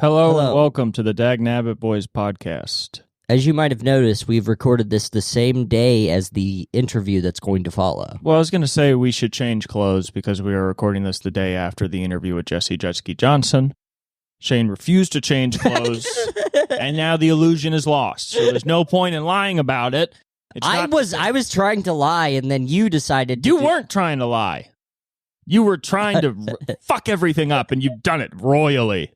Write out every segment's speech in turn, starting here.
Hello and Hello. welcome to the Dagnabbit Boys podcast. As you might have noticed, we've recorded this the same day as the interview that's going to follow. Well, I was going to say we should change clothes because we are recording this the day after the interview with Jessie Jetski Johnson. Shane refused to change clothes, and now the illusion is lost. So there's no point in lying about it. I was trying to lie, and then you decided to You weren't trying to lie. You were trying to fuck everything up, and you've done it royally.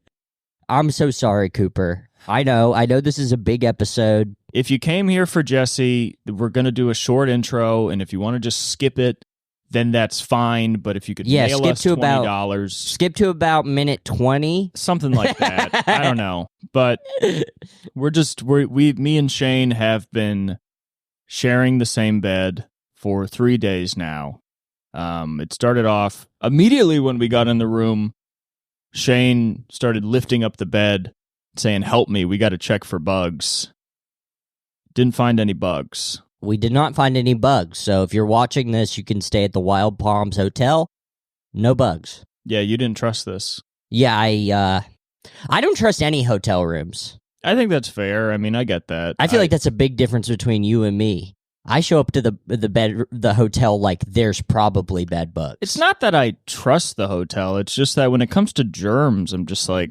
I'm so sorry, Cooper. I know this is a big episode. If you came here for Jessie, we're going to do a short intro, and if you want to just skip it, then that's fine. But if you could mail us $20... Skip to about minute 20. Something like that. I don't know. But me and Shane have been sharing the same bed for 3 days now. It started off immediately when we got in the room. Shane started lifting up the bed, saying, "Help me, we got to check for bugs." Didn't find any bugs. We did not find any bugs, so if you're watching this, you can stay at the Wild Palms Hotel. No bugs. Yeah, you didn't trust this. Yeah, I don't trust any hotel rooms. I think that's fair. I mean, I get that. I feel like that's a big difference between you and me. I show up to the hotel like there's probably bed bugs. It's not that I trust the hotel. It's just that when it comes to germs, I'm just like,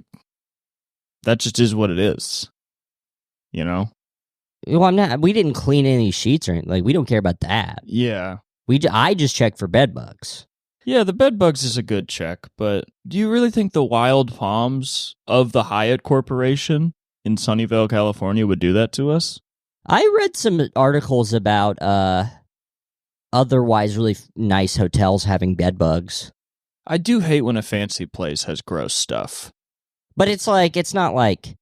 that just is what it is. You know? Well, I'm not. We didn't clean any sheets or anything. Like, we don't care about that. Yeah. I just check for bed bugs. Yeah, the bed bugs is a good check, but do you really think the Wild Palms of the Hyatt Corporation in Sunnyvale, California would do that to us? I read some articles about otherwise really nice hotels having bed bugs. I do hate when a fancy place has gross stuff. But it's not like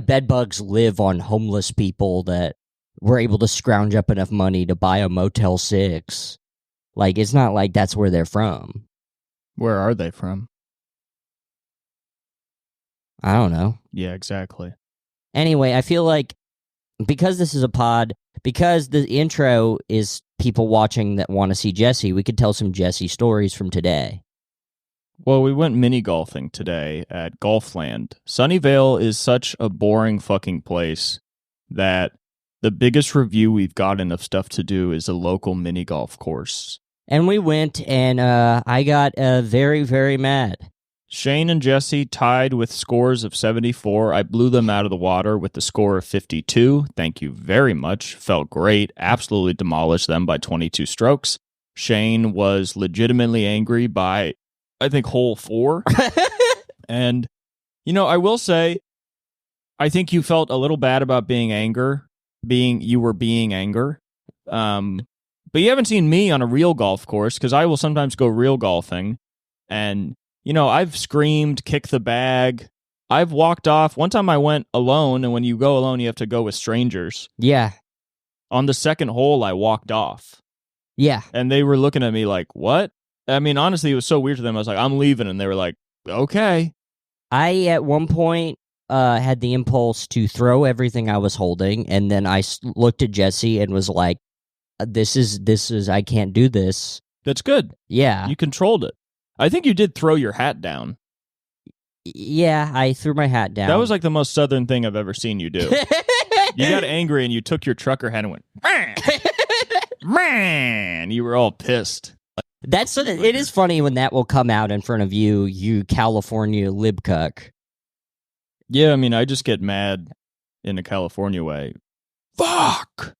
bed bugs live on homeless people that were able to scrounge up enough money to buy a Motel 6. Like, it's not like that's where they're from. Where are they from? I don't know. Yeah, exactly. Anyway, I feel like because this is a pod, because the intro is people watching that want to see Jessie, we could tell some Jessie stories from today. Well, we went mini golfing today at Golfland. Sunnyvale is such a boring fucking place that the biggest review we've gotten of stuff to do is a local mini golf course. And we went, and I got very, very mad. Shane and Jessie tied with scores of 74. I blew them out of the water with the score of 52. Thank you very much. Felt great. Absolutely demolished them by 22 strokes. Shane was legitimately angry by, I think, hole 4. And, I will say, I think you felt a little bad about being anger. You were being anger. But you haven't seen me on a real golf course, because I will sometimes go real golfing. And I've screamed, kicked the bag. I've walked off. One time I went alone, and when you go alone, you have to go with strangers. Yeah. On the second hole, I walked off. Yeah. And they were looking at me like, what? I mean, honestly, it was so weird to them. I was like, I'm leaving. And they were like, okay. I, at one point, had the impulse to throw everything I was holding, and then I looked at Jessie and was like, this is, I can't do this. That's good. Yeah. You controlled it. I think you did throw your hat down. Yeah, I threw my hat down. That was like the most southern thing I've ever seen you do. You got angry and you took your trucker hat and went, man. You were all pissed. It is funny when that will come out in front of you California libcuck. Yeah, I mean, I just get mad in a California way. Fuck.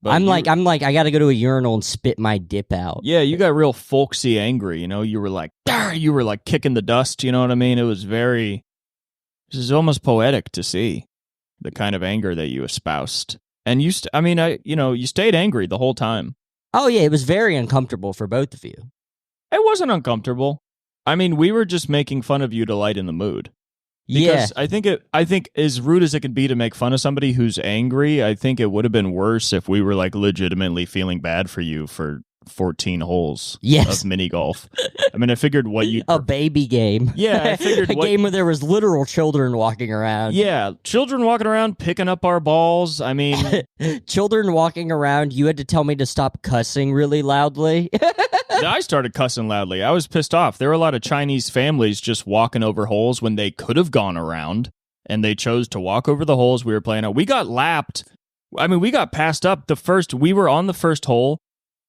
But I'm like, I gotta go to a urinal and spit my dip out. Yeah, you got real folksy angry, You were like, you were like kicking the dust, you know what I mean? This is almost poetic to see the kind of anger that you espoused. And you stayed angry the whole time. Oh yeah, it was very uncomfortable for both of you. It wasn't uncomfortable. I mean, we were just making fun of you to lighten the mood. Because yeah. I think as rude as it can be to make fun of somebody who's angry, I think it would have been worse if we were like legitimately feeling bad for you for 14 holes of mini golf. I mean, I figured a baby game. Yeah, I figured a game where there was literal children walking around. Yeah, children walking around picking up our balls. I mean, children walking around. You had to tell me to stop cussing really loudly. I started cussing loudly. I was pissed off. There were a lot of Chinese families just walking over holes when they could have gone around, and they chose to walk over the holes we were playing on. We got lapped. I mean, we got passed up. We were on the first hole.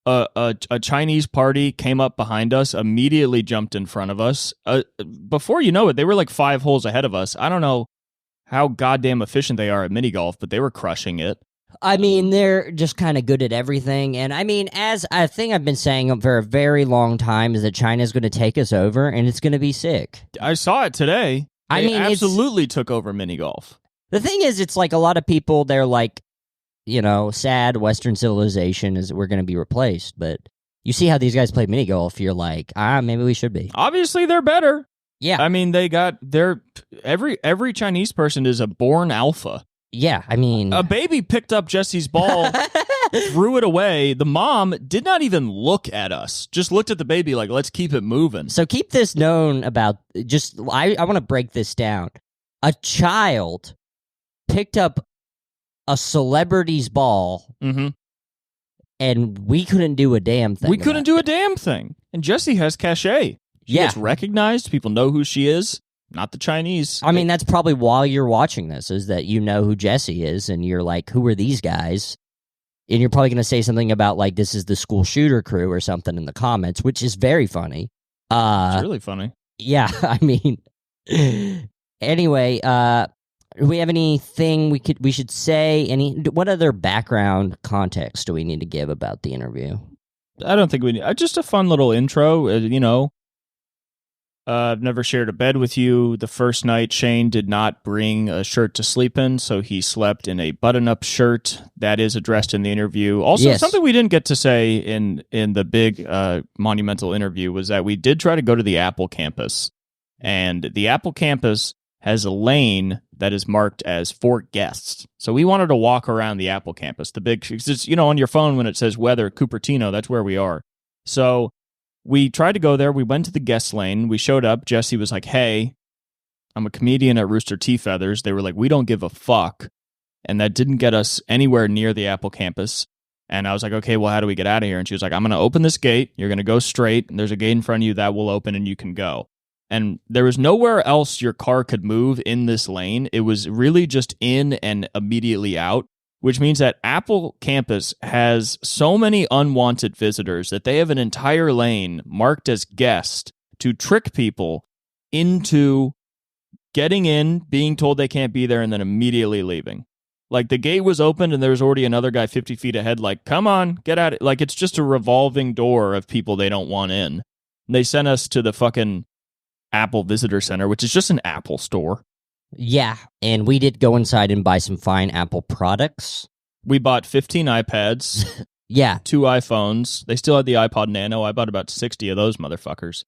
A Chinese party came up behind us, immediately jumped in front of us. Before you know it, they were like 5 holes ahead of us. I don't know how goddamn efficient they are at mini golf, but they were crushing it. I mean, they're just kind of good at everything. And I mean, as I think I've been saying for a very long time, is that China's going to take us over, and it's going to be sick. I saw it today. They absolutely took over mini golf. The thing is, it's like a lot of people, they're like, sad Western civilization is we're going to be replaced. But you see how these guys play mini golf, you're like, maybe we should be. Obviously, they're better. Yeah. I mean, every Chinese person is a born alpha. Yeah, I mean... A baby picked up Jessie's ball, threw it away. The mom did not even look at us. Just looked at the baby like, let's keep it moving. So keep this known about... I want to break this down. A child picked up a celebrity's ball, and we couldn't do a damn thing. We couldn't do a damn thing. And Jessie has cachet. She gets recognized. People know who she is. Not the Chinese. I mean, that's probably why you're watching this, is that you know who Jessie is, and you're like, who are these guys? And you're probably going to say something about, like, this is the school shooter crew or something in the comments, which is very funny. It's really funny. Yeah, I mean... Anyway, do we have anything we should say? What other background context do we need to give about the interview? I don't think we need... just a fun little intro, I've never shared a bed with you. The first night, Shane did not bring a shirt to sleep in, so he slept in a button-up shirt. That is addressed in the interview. Also, something we didn't get to say in the big monumental interview was that we did try to go to the Apple campus, and the Apple campus has a lane that is marked as for guests. So we wanted to walk around the Apple campus. The big, it's, on your phone when it says weather, Cupertino, that's where we are. So we tried to go there. We went to the guest lane. We showed up. Jessie was like, hey, I'm a comedian at Rooster Tea Feathers. They were like, we don't give a fuck. And that didn't get us anywhere near the Apple campus. And I was like, okay, well, how do we get out of here? And she was like, I'm going to open this gate. You're going to go straight. And there's a gate in front of you that will open and you can go. And there was nowhere else your car could move in this lane. It was really just in and immediately out, which means that Apple campus has so many unwanted visitors that they have an entire lane marked as guest to trick people into getting in, being told they can't be there, and then immediately leaving. Like, the gate was opened and there was already another guy 50 feet ahead, like, come on, get out. Like, it's just a revolving door of people they don't want in. And they sent us to the fucking Apple Visitor Center, which is just an Apple store. Yeah, and we did go inside and buy some fine Apple products. We bought 15 iPads. Yeah. 2 iPhones. They still had the iPod Nano. I bought about 60 of those motherfuckers.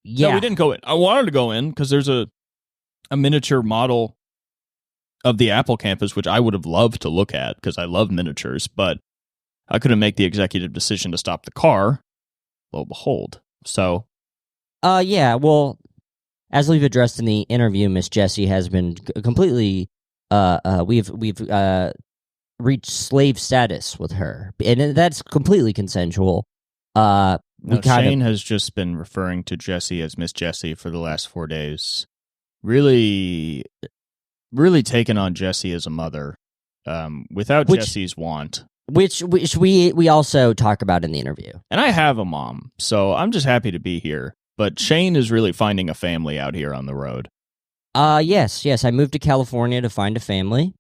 Yeah. No, we didn't go in. I wanted to go in because there's a miniature model of the Apple campus, which I would have loved to look at because I love miniatures, but I couldn't make the executive decision to stop the car. Lo and behold. So. Yeah, well, as we've addressed in the interview, Miss Jessie has been completely, we've reached slave status with her, and that's completely consensual. Shane has just been referring to Jessie as Miss Jessie for the last 4 days. Really, really taking on Jessie as a mother, without Jessie's want. Which we also talk about in the interview. And I have a mom, so I'm just happy to be here. But Shane is really finding a family out here on the road. Yes. I moved to California to find a family,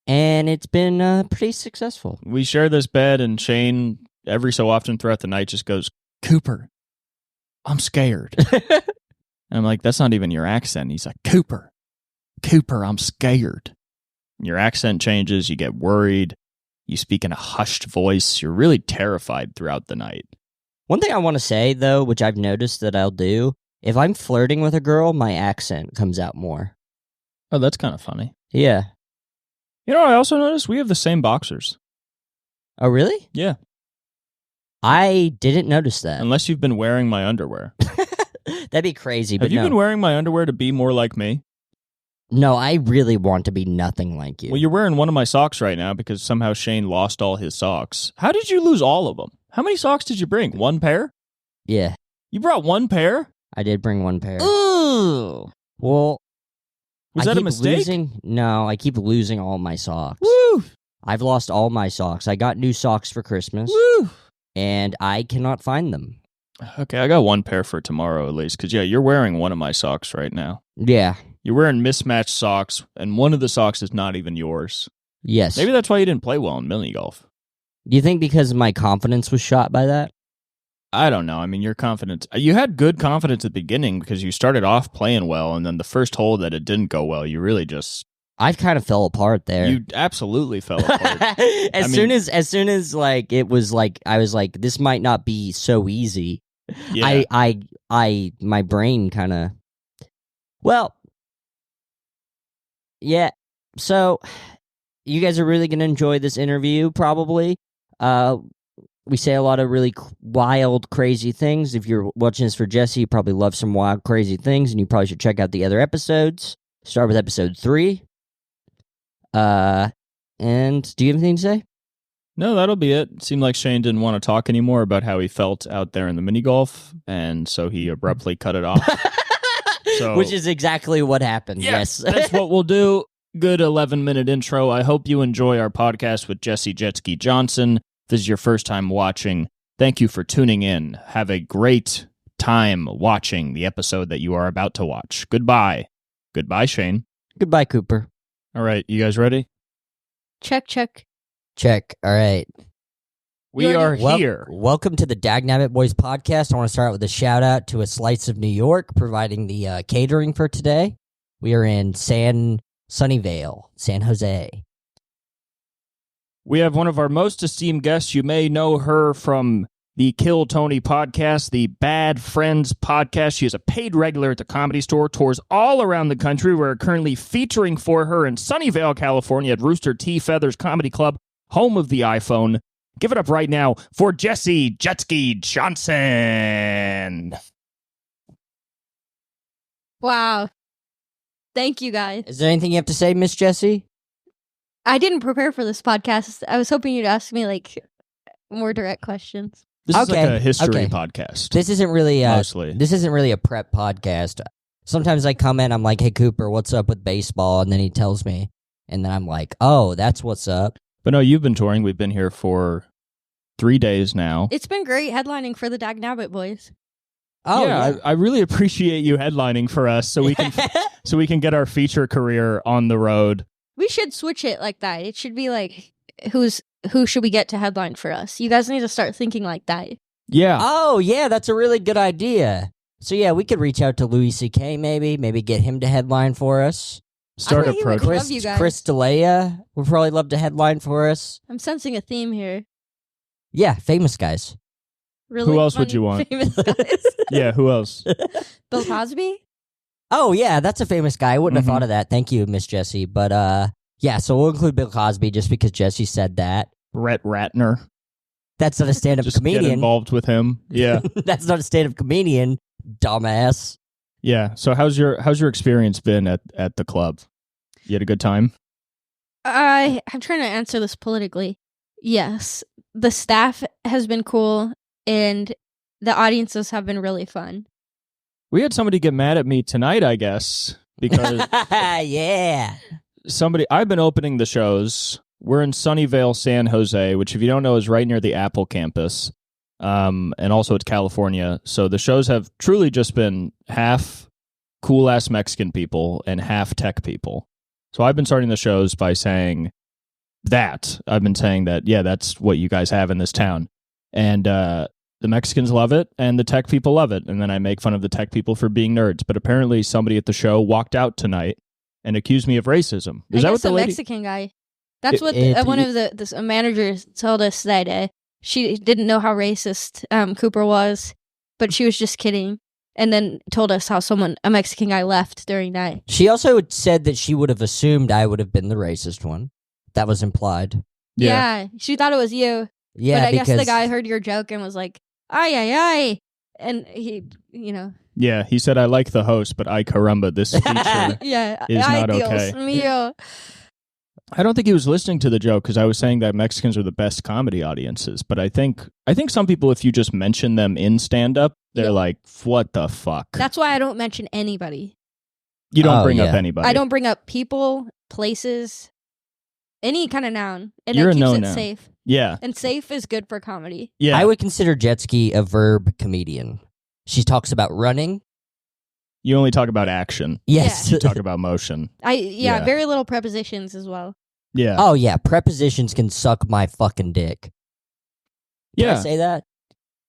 and it's been pretty successful. We share this bed, and Shane, every so often throughout the night, just goes, Cooper, I'm scared. And I'm like, that's not even your accent. He's like, Cooper, I'm scared. And your accent changes, you get worried, you speak in a hushed voice, you're really terrified throughout the night. One thing I want to say, though, which I've noticed that I'll do, if I'm flirting with a girl, my accent comes out more. Oh, that's kind of funny. Yeah. You know what I also noticed? We have the same boxers. Oh, really? Yeah. I didn't notice that. Unless you've been wearing my underwear. That'd be crazy, but have you been wearing my underwear to be more like me? No, I really want to be nothing like you. Well, you're wearing one of my socks right now because somehow Shane lost all his socks. How did you lose all of them? How many socks did you bring? 1 pair? Yeah, You brought one pair? I did bring one pair. Ooh. Well, Was I that a keep mistake? No, I keep losing all my socks. Woo! I've lost all my socks. I got new socks for Christmas, Woo! and I cannot find them. Okay, I got one pair for tomorrow at least. Because, yeah, you're wearing one of my socks right now. Yeah. You're wearing mismatched socks, and one of the socks is not even yours. Yes. Maybe that's why you didn't play well in mini golf. Do you think because my confidence was shot by that? I don't know. I mean, your confidence. You had good confidence at the beginning because you started off playing well, and then the first hole that it didn't go well, you really just. I kind of fell apart there. You absolutely fell apart. as soon as like it was like I was like, this might not be so easy. Yeah. I my brain kind of. Well. Yeah. So, you guys are really gonna enjoy this interview, probably. We say a lot of really wild, crazy things. If you're watching this for Jessie, you probably love some wild, crazy things, and you probably should check out the other episodes. Start with episode 3. And do you have anything to say? No, that'll be it. It seemed like Shane didn't want to talk anymore about how he felt out there in the mini golf, and so he abruptly cut it off. Which is exactly what happened. Yes. That's what we'll do. Good 11-minute intro. I hope you enjoy our podcast with Jessie Jetski Johnson. If this is your first time watching, thank you for tuning in. Have a great time watching the episode that you are about to watch. Goodbye. Goodbye, Shane. Goodbye, Cooper. All right, you guys ready? Check. Check. All right. We are here. Welcome to the Dagnabbit Boys podcast. I want to start with a shout out to A Slice of New York providing the catering for today. We are in Sunnyvale, San Jose. We have one of our most esteemed guests. You may know her from the Kill Tony podcast, the Bad Friends podcast. She is a paid regular at the Comedy Store, tours all around the country. We're currently featuring for her in Sunnyvale, California at Rooster T. Feathers Comedy Club, home of the iPhone. Give it up right now for Jessie Jetski Johnson. Wow. Thank you, guys. Is there anything you have to say, Miss Jessie? I didn't prepare for this podcast. I was hoping you'd ask me, like, more direct questions. This is like a history Okay. podcast. This isn't really Mostly. This isn't really a prep podcast. Sometimes I come in, I'm like, "Hey Cooper, what's up with baseball?" And then he tells me, and then I'm like, "Oh, that's what's up." But no, you've been touring. We've been here for 3 days now. It's been great headlining for the Dagnabbit Boys. Oh yeah, I really appreciate you headlining for us so we can get our feature career on the road. We should switch it like that. It should be like, who should we get to headline for us? You guys need to start thinking like that. Yeah. Oh yeah, that's a really good idea. So yeah, we could reach out to Louis C.K. maybe get him to headline for us. Start I bet he would approaching. love you guys. Chris D'Elia would probably love to headline for us. I'm sensing a theme here. Yeah, famous guys. Really Who else would funny, you want? famous guys. Yeah, who else? Bill Cosby? Oh yeah, that's a famous guy. I wouldn't have Mhm. thought of that. Thank you, Miss Jessie. But yeah, so we'll include Bill Cosby just because Jessie said that. Brett Ratner. That's not a stand-up Just get comedian. involved with him. Yeah. That's not a stand-up comedian, dumbass. Yeah. So how's your experience been at the club? You had a good time? I'm trying to answer this politically. Yes. The staff has been cool, and the audiences have been really fun. We had somebody get mad at me tonight, I guess, because Yeah. I've been opening the shows. We're in Sunnyvale, San Jose, which if you don't know is right near the Apple campus. And also it's California. So the shows have truly just been half cool-ass Mexican people and half tech people. So I've been starting the shows by saying that. I've been saying that, yeah, that's what you guys have in this town. And the Mexicans love it, and the tech people love it. And then I make fun of the tech people for being nerds. But apparently somebody at the show walked out tonight and accused me of racism. Is that what the lady... Mexican guy. That's what It- one of the managers told us that she didn't know how racist Cooper was, but she was just kidding. And then told us how a Mexican guy left during that. She also said that she would have assumed I would have been the racist one. That was implied. Yeah, she thought it was you. Yeah, but I guess because the guy heard your joke and was like, ay, ay, ay. And he, Yeah, he said, I like the host, but ay caramba, this feature yeah, is ay, not Dios okay. mío. I don't think he was listening to the joke because I was saying that Mexicans are the best comedy audiences. But I think some people, if you just mention them in stand-up, they're like, what the fuck? That's why I don't mention anybody. You don't bring up anybody. I don't bring up people, places, any kind of noun. And You're it keeps a it noun. safe. Yeah. And safe is good for comedy. Yeah. I would consider Jetski a verb comedian. She talks about running. You only talk about action. Yes. You talk about motion. Yeah, very little prepositions as well. Yeah. Oh, yeah. Prepositions can suck my fucking dick. Can I say that?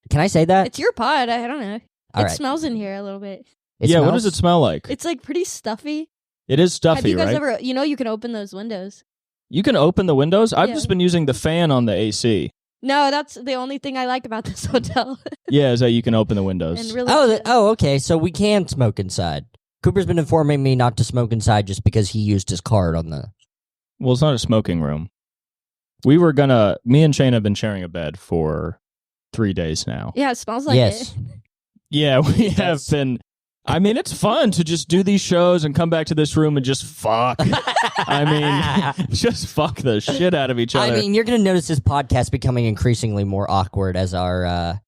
Can I say that? It's your pod. I don't know. All it right. smells in here a little bit. What does it smell like? It's like pretty stuffy. It is stuffy, Have you guys right? ever, you can open those windows. You can open the windows? I've Yeah. just been using the fan on the AC. No, that's the only thing I like about this hotel. Yeah, is that you can open the windows. And really Okay. So we can smoke inside. Cooper's been informing me not to smoke inside just because he used his card on the... Well, it's not a smoking room. Me and Shane have been sharing a bed for 3 days now. Yeah, it smells like Yes. it. Yeah, we have been. I mean, it's fun to just do these shows and come back to this room and just fuck. I mean, just fuck the shit out of each other. I mean, you're going to notice this podcast becoming increasingly more awkward as our...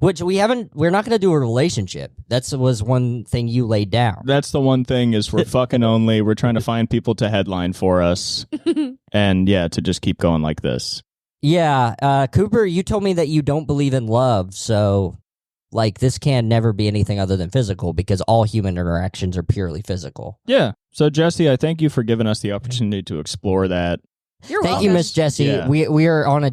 which we're not going to do a relationship. That was one thing you laid down. That's the one thing is we're fucking only. We're trying to find people to headline for us. And yeah, to just keep going like this. Yeah. Cooper, you told me that you don't believe in love, so... Like, this can never be anything other than physical because all human interactions are purely physical. Yeah. So, Jessie, I thank you for giving us the opportunity to explore that. You're Thank you, Miss Jessie. Yeah. We're in a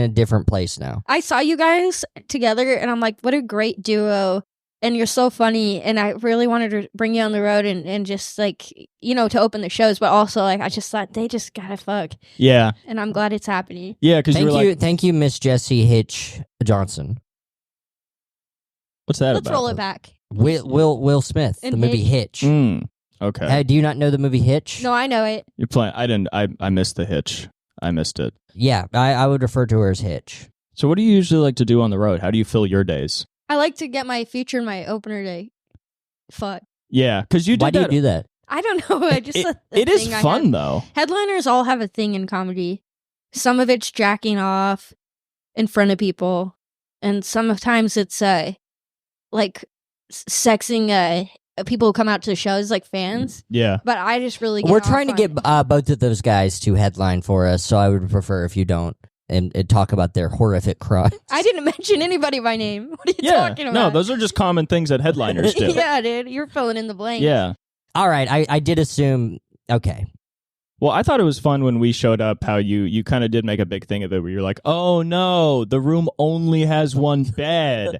different place now. I saw you guys together, and I'm like, what a great duo. And you're so funny, and I really wanted to bring you on the road and just, like, to open the shows, but also, like, I just thought they just gotta fuck. Yeah. And I'm glad it's happening. Yeah, because Thank you, Miss Jessie Hitch Johnson. What's that Let's about? roll it back. Will Smith, And the movie Hitch. Okay. Do you not know the movie Hitch? No, I know it. You're playing. I didn't. I missed the hitch. I missed it. Yeah, I would refer to her as Hitch. So, what do you usually like to do on the road? How do you fill your days? I like to get my feature in my opener day. Fuck. Yeah, because you did Why do you do that? I don't know. I just it is fun though. Headliners all have a thing in comedy. Some of it's jacking off in front of people, and sometimes it's like sexing people who come out to the shows like fans. Yeah. But I just really We're trying to get both of those guys to headline for us, so I would prefer if you don't and talk about their horrific crimes. I didn't mention anybody by name. What are you talking about? No, those are just common things that headliners do. Yeah, dude. You're filling in the blanks. Yeah. All right, I did assume. Okay. Well, I thought it was fun when we showed up how you kind of did make a big thing of it where you're like, oh no, the room only has one bed.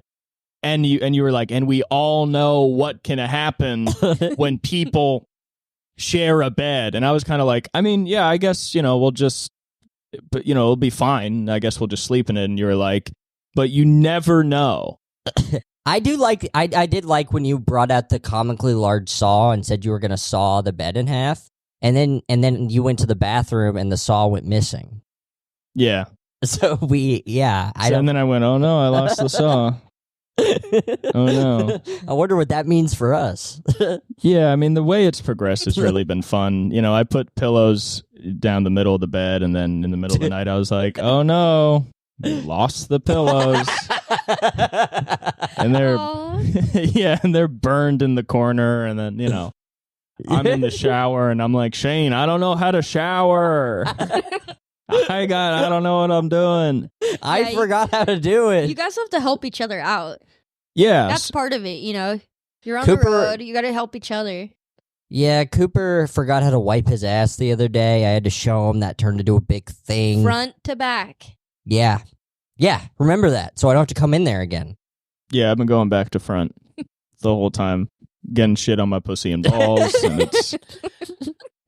And you were like, and we all know what can happen when people share a bed. And I was kind of like, I mean, yeah, I guess, we'll just, but, it'll be fine. I guess we'll just sleep in it. And you were like, but you never know. I did like when you brought out the comically large saw and said you were going to saw the bed in half. And then you went to the bathroom and the saw went missing. Yeah. So and then I went, oh no, I lost the saw. Oh no. I wonder what that means for us. Yeah, I mean, the way it's progressed has really been fun. I put pillows down the middle of the bed, and then in the middle of the night, I was like, oh no, we lost the pillows. And they're, and they're burned in the corner, and then, I'm in the shower, and I'm like, Shane, I don't know how to shower. I don't know what I'm doing. I forgot how to do it. You guys have to help each other out. Yeah. That's part of it, You're on Cooper, the road. You got to help each other. Yeah, Cooper forgot how to wipe his ass the other day. I had to show him. That turned into a big thing. Front to back. Yeah. Yeah, remember that, so I don't have to come in there again. Yeah, I've been going back to front the whole time, getting shit on my pussy and balls, and it's...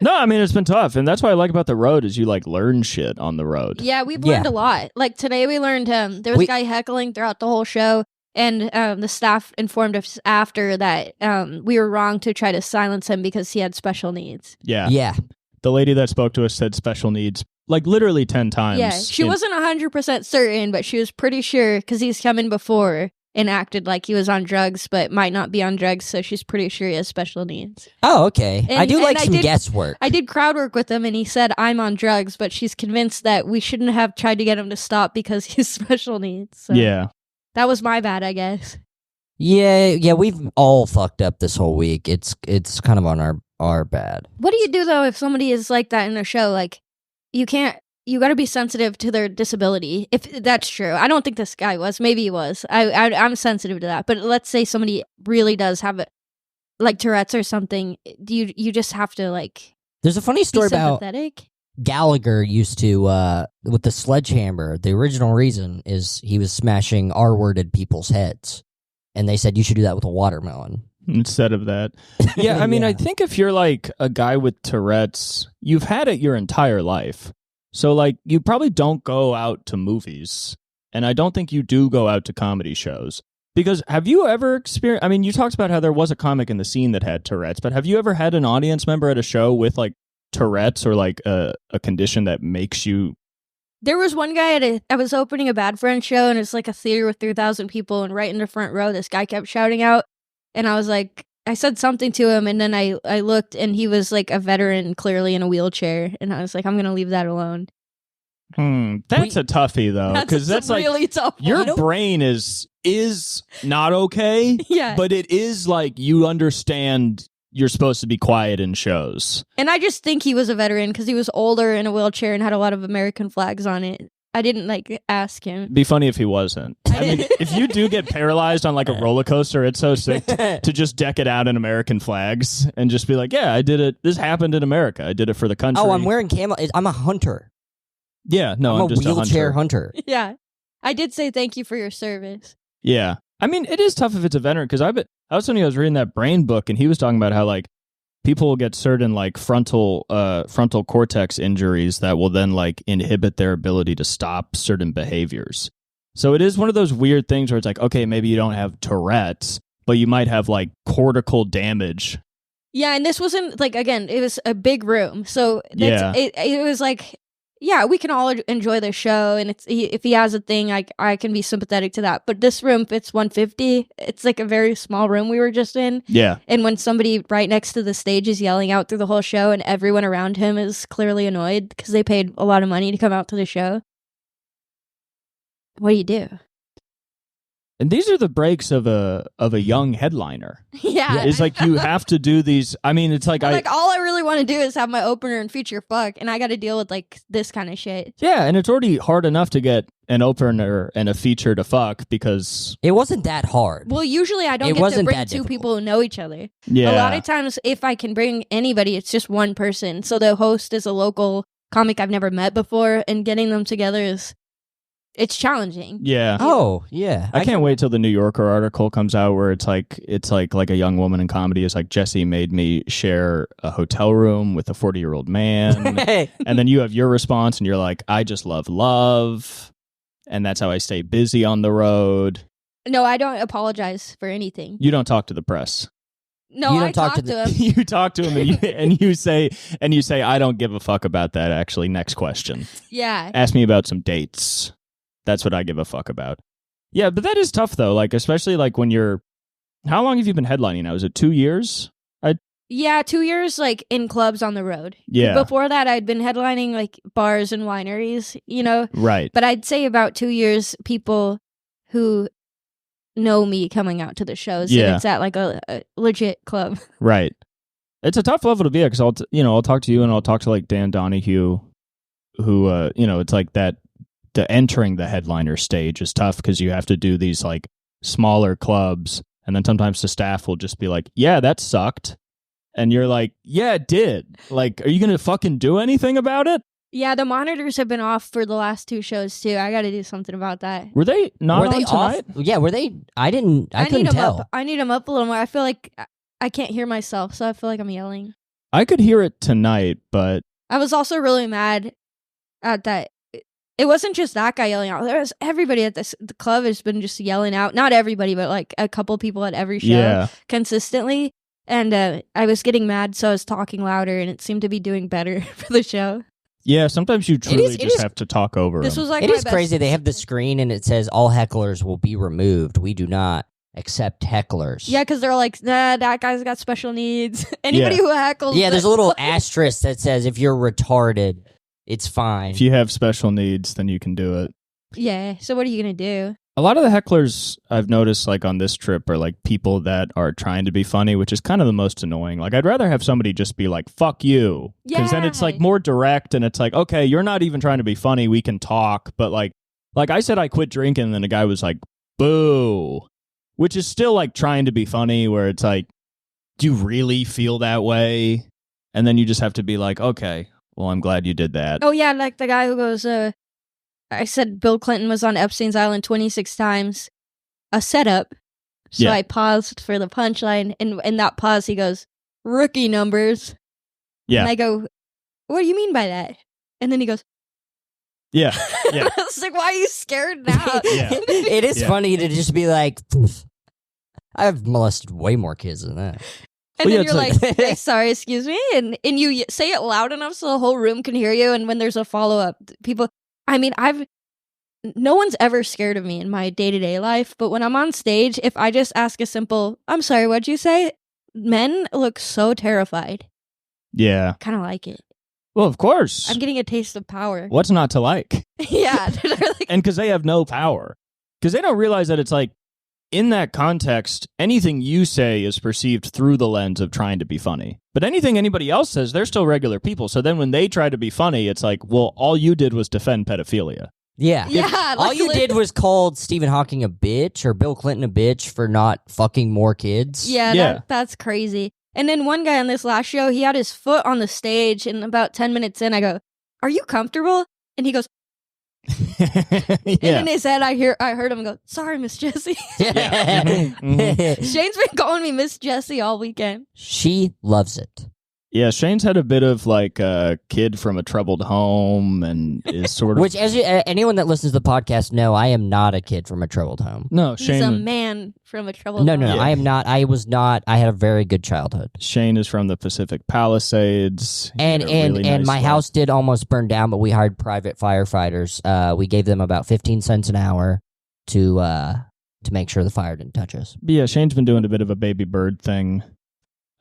No, I mean, it's been tough, and that's what I like about the road is you, learn shit on the road. Yeah, we've learned a lot. Like, today we learned there was a guy heckling throughout the whole show, and the staff informed us after that we were wrong to try to silence him because he had special needs. Yeah. Yeah. The lady that spoke to us said special needs, literally 10 times. Yeah, she wasn't 100% certain, but she was pretty sure because he's come in before and acted like he was on drugs, but might not be on drugs, so she's pretty sure he has special needs. Oh, okay. I do like some did guesswork. I did crowd work with him, and he said, I'm on drugs, but she's convinced that we shouldn't have tried to get him to stop because he has special needs. So Yeah. that was my bad, I guess. Yeah, we've all fucked up this whole week. It's kind of on our bad. What do you do, though, if somebody is like that in a show? Like, you got to be sensitive to their disability, if that's true. I don't think this guy was. Maybe he was. I'm sensitive to that. But let's say somebody really does have it, like Tourette's or something. You just have to, like, There's a funny story be about sympathetic. Gallagher used to, with the sledgehammer, the original reason is he was smashing R-worded people's heads. And they said you should do that with a watermelon. Instead of that. Yeah, I mean, Yeah. I think if you're like a guy with Tourette's, you've had it your entire life. So, like, you probably don't go out to movies. And I don't think you do go out to comedy shows. Because have you ever experienced... I mean, you talked about how there was a comic in the scene that had Tourette's, but have you ever had an audience member at a show with, like, Tourette's or, like, a condition that makes you... There was one guy I was opening a Bad Friends show, and it's like a theater with 3,000 people, and right in the front row, this guy kept shouting out, and I was like... I said something to him, and then I looked, and he was like a veteran, clearly in a wheelchair, and I was like, I'm going to leave that alone. That's a toughie, though, because that's like really tough. your brain is not okay, Yeah. but it is like you understand you're supposed to be quiet in shows. And I just think he was a veteran because he was older in a wheelchair and had a lot of American flags on it. I didn't like ask him. It'd be funny if he wasn't. I mean, if you do get paralyzed on like a roller coaster, it's so sick to just deck it out in American flags and just be like, yeah, I did it. This happened in America. I did it for the country. Oh, I'm wearing camo. I'm a hunter. Yeah, no, I'm I'm a just wheelchair a hunter. hunter. Yeah. I did say thank you for your service. Yeah. I mean, it is tough if it's a veteran because I was reading that brain book and he was talking about how like people will get certain like frontal cortex injuries that will then like inhibit their ability to stop certain behaviors. So it is one of those weird things where it's like, okay, maybe you don't have Tourette's, but you might have like cortical damage. Yeah, and this wasn't like, again, it was a big room. So it was like, yeah, we can all enjoy the show, and if he has a thing, I can be sympathetic to that. But this room fits 150. It's like a very small room we were just in. Yeah. And when somebody right next to the stage is yelling out through the whole show, and everyone around him is clearly annoyed because they paid a lot of money to come out to the show, what do you do? And these are the breaks of a young headliner. Yeah. It's like you have to do these. I mean, it's like all I really want to do is have my opener and feature fuck, and I got to deal with like this kind of shit. Yeah, and it's already hard enough to get an opener and a feature to fuck because it wasn't that hard. Well, usually I don't get to bring two people who know each other. Yeah. A lot of times, if I can bring anybody, it's just one person. So the host is a local comic I've never met before, and getting them together it's challenging. Yeah. Oh, yeah. I can't wait till the New Yorker article comes out where it's like a young woman in comedy is like, Jessie made me share a hotel room with a 40-year-old man. And then you have your response and you're like, I just love. And that's how I stay busy on the road. No, I don't apologize for anything. You don't talk to the press. No, You don't I talk talk to to him. You talk to him and you say, I don't give a fuck about that, actually. Next question. Yeah. Ask me about some dates. That's what I give a fuck about. Yeah, but that is tough, though. Like, especially like when you're... How long have you been headlining now? Is it 2 years? Yeah, 2 years, like, in clubs on the road. Yeah. Before that, I'd been headlining, like, bars and wineries, you know? Right. But I'd say about 2 years, people who know me coming out to the shows. Yeah. And it's at, like, a legit club. Right. It's a tough level to be at, because I'll talk to you and I'll talk to, like, Dan Donahue, who, it's like that... The entering the headliner stage is tough because you have to do these like smaller clubs, and then sometimes the staff will just be like, yeah, that sucked. And you're like, yeah, it did. Like, are you going to fucking do anything about it? Yeah, the monitors have been off for the last 2 shows too. I got to do something about that. Were they not Were on they tonight? off? Yeah, were they? I couldn't need 'em tell. up. I need them up a little more. I feel like I can't hear myself, so I feel like I'm yelling. I could hear it tonight, but... I was also really mad at that. It wasn't just that guy yelling out. There was everybody at the club has been just yelling out. Not everybody, but like a couple people at every show consistently. And I was getting mad, so I was talking louder, and it seemed to be doing better for the show. Yeah, sometimes you truly it just is- have to talk over This them. was like It my is best- crazy. They have the screen and it says all hecklers will be removed. We do not accept hecklers. Yeah, because they're like, nah, that guy's got special needs. Anybody Yeah. who heckles. Yeah, there's a little asterisk that says if you're retarded, it's fine. If you have special needs, then you can do it. Yeah. So what are you gonna do? A lot of the hecklers I've noticed, like on this trip, are like people that are trying to be funny, which is kind of the most annoying. Like, I'd rather have somebody just be like, fuck you. Because then it's like Yeah. more direct and it's like, okay, you're not even trying to be funny. We can talk. But like I said, I quit drinking and then the guy was like, boo. Which is still like trying to be funny where it's like, do you really feel that way? And then you just have to be like, okay, well, I'm glad you did that. Oh yeah, like the guy who goes, I said Bill Clinton was on Epstein's Island 26 times. A setup. So Yeah. I paused for the punchline, and in that pause, he goes, rookie numbers. Yeah. And I go, what do you mean by that? And then he goes, Yeah. Yeah. I was like, why are you scared now? Yeah. It is Yeah. funny to just be like, I've molested way more kids than that. And Well, then yeah, you're it's like, hey, sorry, excuse me. And you say it loud enough so the whole room can hear you. And when there's a follow-up, people, I mean, no one's ever scared of me in my day-to-day life. But when I'm on stage, if I just ask a simple, I'm sorry, what'd you say? Men look so terrified. Yeah. Kind of like it. Well, of course. I'm getting a taste of power. What's not to like? Yeah. They're like, And because they have no power. Because they don't realize that it's like, in that context, anything you say is perceived through the lens of trying to be funny. But anything anybody else says, they're still regular people. So then when they try to be funny, it's like, well, all you did was defend pedophilia. Yeah. yeah. All like, you did was called Stephen Hawking a bitch or Bill Clinton a bitch for not fucking more kids. Yeah, Yeah. That's crazy. And then one guy on this last show, he had his foot on the stage, and about 10 minutes in, I go, are you comfortable? And he goes, and in his head, I heard him go, sorry, Miss Jessie. Yeah. Mhm. Shane's been calling me Miss Jessie all weekend. She loves it. Yeah, Shane's had a bit of like a kid from a troubled home and is sort of... Which, as anyone that listens to the podcast know, I am not a kid from a troubled home. No, He's a Shane, man from a troubled No, home. no, Yeah. I am not. I was not. I had a very good childhood. Shane is from the Pacific Palisades. He And had a really and nice my life. house did almost burn down, but we hired private firefighters. We gave them about 15 cents an hour to make sure the fire didn't touch us. But yeah, Shane's been doing a bit of a baby bird thing.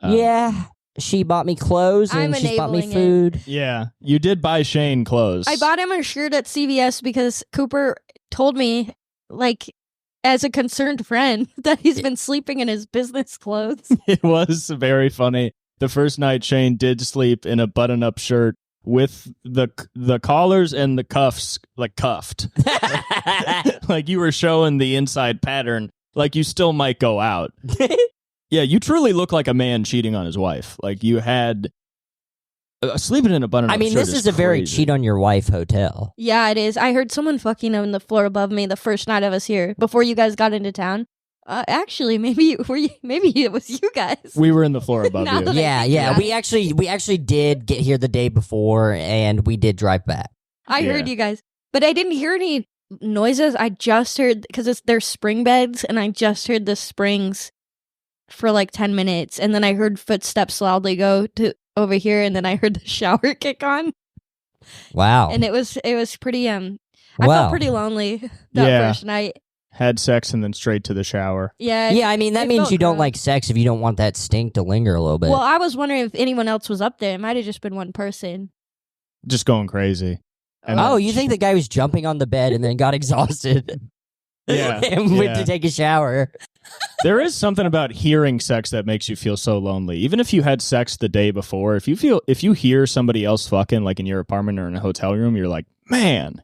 Yeah, she bought me clothes and I'm she's bought me enabling it. food. Yeah, you did buy Shane clothes. I bought him a shirt at CVS because Cooper told me, like, as a concerned friend, that he's been sleeping in his business clothes. It was very funny. The first night, Shane did sleep in a button-up shirt with the collars and the cuffs, like, cuffed. Like you were showing the inside pattern, like you still might go out. Yeah, you truly look like a man cheating on his wife. Like you had... sleeping in a button-up I mean, shirt this is a very crazy. cheat on your wife hotel. Yeah, it is. I heard someone fucking on the floor above me the first night of us here, before you guys got into town. Actually, maybe it was you guys. We were in the floor above Now you. that I- Yeah. We actually did get here the day before, and we did drive back. I Yeah. heard you guys, but I didn't hear any noises. I just heard, because they're spring beds, and I just heard the springs for like 10 minutes, and then I heard footsteps loudly go to over here, and then I heard the shower kick on, Wow. and it was pretty I Wow. felt pretty lonely that Yeah. first night. Had sex and then straight to the shower. Yeah. Yeah, I mean, that it means felt you don't gross. like sex if you don't want that stink to linger a little bit. Well, I was wondering if anyone else was up there. It might have just been one person. Just going crazy. And oh, you think the guy was jumping on the bed and then got exhausted Yeah. and went yeah. to take a shower? There is something about hearing sex that makes you feel so lonely. Even if you had sex the day before, if you hear somebody else fucking like in your apartment or in a hotel room, you're like, man,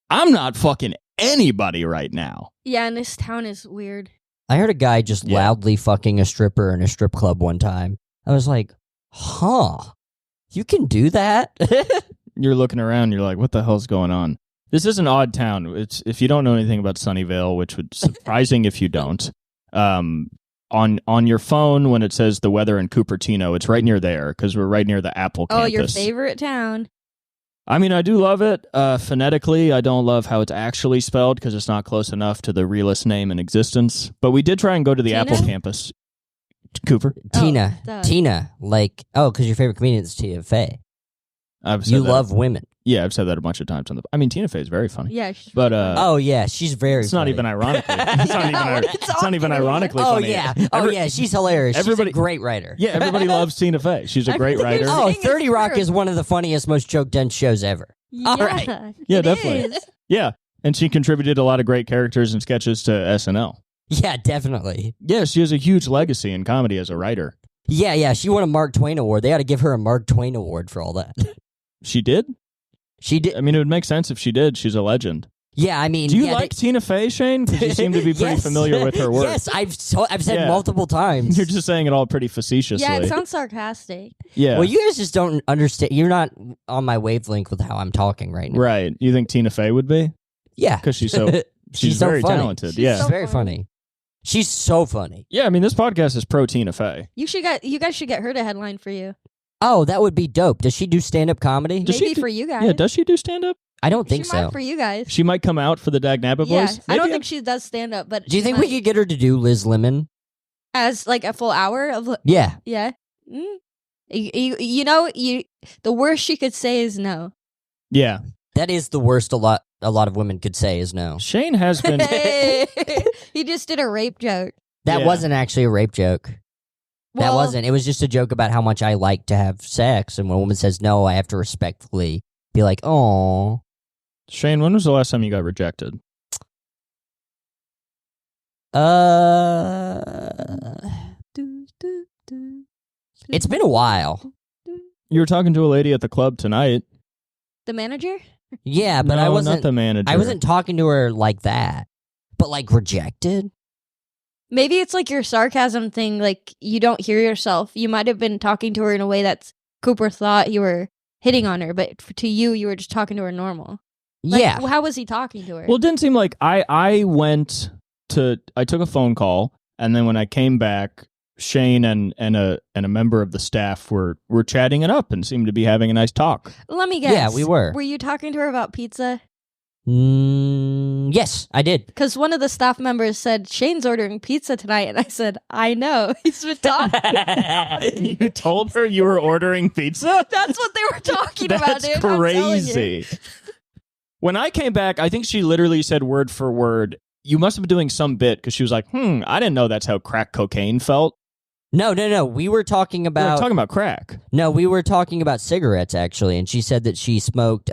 I'm not fucking anybody right now. Yeah, and this town is weird. I heard a guy just Yeah. loudly fucking a stripper in a strip club one time. I was like, huh, you can do that? You're looking around, you're like, what the hell's going on? This is an odd town. It's if you don't know anything about Sunnyvale, which would surprising if you don't. On your phone when it says the weather in Cupertino, it's right near there because we're right near the Apple Oh, campus. your favorite town. I mean, I do love it. Phonetically, I don't love how it's actually spelled because it's not close enough to the realest name in existence. But we did try and go to the Tina? Apple campus. Cooper? Tina. duh. Tina. Like, oh, because your favorite comedian is Tia Fey. I've said You that. love women. Yeah, I've said that a bunch of times on the. I mean, Tina Fey is very funny. Yeah. But Oh yeah, she's very. it's not funny. even ironically. It's not even ironically Oh funny. yeah, she's hilarious. Everybody- She's a great writer. Yeah, everybody loves Tina Fey. She's a great Everything writer. you're Oh, saying is 30 Rock true. is one of the funniest, most joke-dense shows ever. All right. Yeah, it definitely. is. Yeah, and she contributed a lot of great characters and sketches to SNL. Yeah, definitely. Yeah, she has a huge legacy in comedy as a writer. Yeah, she won a Mark Twain Award. They ought to give her a Mark Twain Award for all that. She did? She did. I mean, it would make sense if she did. She's a legend. Yeah, I mean, Do you yeah, like Tina Fey, Shane? Because you seem to be pretty Yes. familiar with her work. Yes, I've said Yeah. multiple times. You're just saying it all pretty facetiously. Yeah, it sounds sarcastic. Yeah. Well, you guys just don't understand. You're not on my wavelength with how I'm talking right now. Right. You think Tina Fey would be? Yeah, Because she's so she's so very funny. talented. She's Yeah. She's so very funny. funny. She's so funny. Yeah, I mean, this podcast is pro Tina Fey. You guys should get her to headline for you. Oh, that would be dope. Does she do stand-up comedy? Does she Maybe do- for you guys. Yeah, does she do stand-up? I don't think she might so. for you guys. She might come out for the Dagnabbit Yeah, Boys? I don't Maybe? think she does stand up, but Do you she think we might. could get her to do Liz Lemon? As like a full hour of Yeah. yeah. The worst she could say is no. Yeah. That is the worst a lot of women could say is no. Shane has been... He just did a rape joke. That Yeah. wasn't actually a rape joke. That Well, wasn't. It was just a joke about how much I like to have sex, and when a woman says no, I have to respectfully be like, "Oh." Shane, when was the last time you got rejected? It's been a while. You were talking to a lady at the club tonight. The manager? Yeah, but No, I wasn't. not the manager. I wasn't talking to her like that, but like rejected. Maybe it's like your sarcasm thing, like you don't hear yourself. You might have been talking to her in a way that Cooper thought you were hitting on her, but to you were just talking to her normal. Like, Yeah, How was he talking to her? Well, it didn't seem like I took a phone call, and then when I came back, Shane and a member of the staff were chatting it up and seemed to be having a nice talk. Let me guess. Yeah, we were. Were you talking to her about pizza? yes, I did. Because one of the staff members said, Shane's ordering pizza tonight. And I said, I know. He's been talking. You told her you were ordering pizza? That's what they were talking about, That's dude. I'm telling you. crazy. When I came back, I think she literally said word for word, you must have been doing some bit, because she was like, I didn't know that's how crack cocaine felt. No. We were talking We were about. talking about crack. No, we were talking about cigarettes actually, and she said that she smoked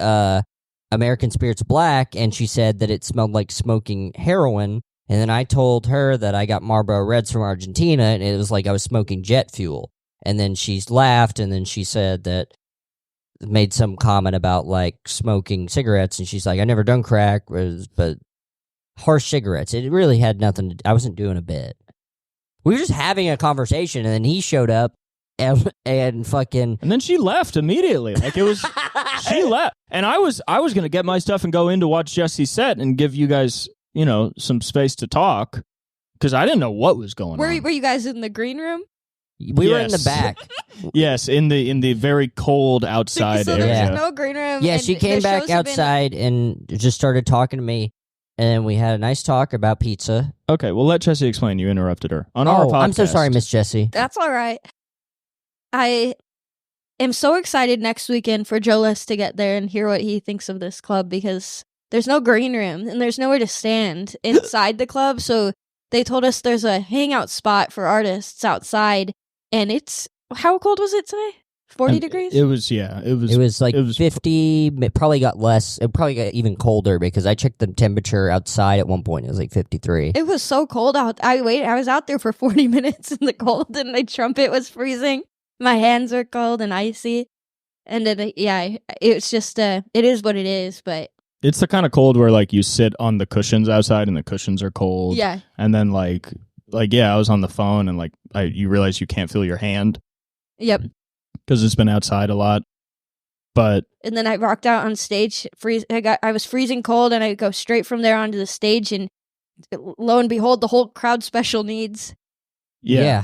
American Spirits Black, and she said that it smelled like smoking heroin. And then I told her that I got Marlboro Reds from Argentina, and it was like I was smoking jet fuel. And then she laughed, and then she said that made some comment about like smoking cigarettes, and she's like, I never done crack, but harsh cigarettes. It really had nothing to. I wasn't doing a bit. We were just having a conversation, and then he showed up and fucking. And then she left immediately. Like it was, she left. And I was going to get my stuff and go in to watch Jessie's set and give you guys, some space to talk, because I didn't know what was going on. Were you guys in the green room? We were in the Yes. back. Yes, in the very cold outside So area. there's no green room. Yeah, and she the came back shows have been- outside and just started talking to me, and we had a nice talk about pizza. Okay, well, let Jessie explain. You interrupted her on our podcast. I'm so sorry, Miss Jessie. That's all right. I am so excited next weekend for Jolis to get there and hear what he thinks of this club, because there's no green room and there's nowhere to stand inside the club. So they told us there's a hangout spot for artists outside, and it's, how cold was it today? 40 degrees? It was, yeah. It was. It was like it was 50. It probably got less. It probably got even colder because I checked the temperature outside at one point. It was like 53. It was so cold out. I was out there for 40 minutes in the cold, and my trumpet was freezing. My hands were cold and icy. And then, it's just, it is what it is, but It's the kind of cold where, like, you sit on the cushions outside and the cushions are cold. yeah. And then, like I was on the phone and, like, you realize you can't feel your hand Yep. because it's been outside a lot. But And then I rocked out on stage. I was freezing cold, and I go straight from there onto the stage, and lo and behold, the whole crowd special needs. yeah,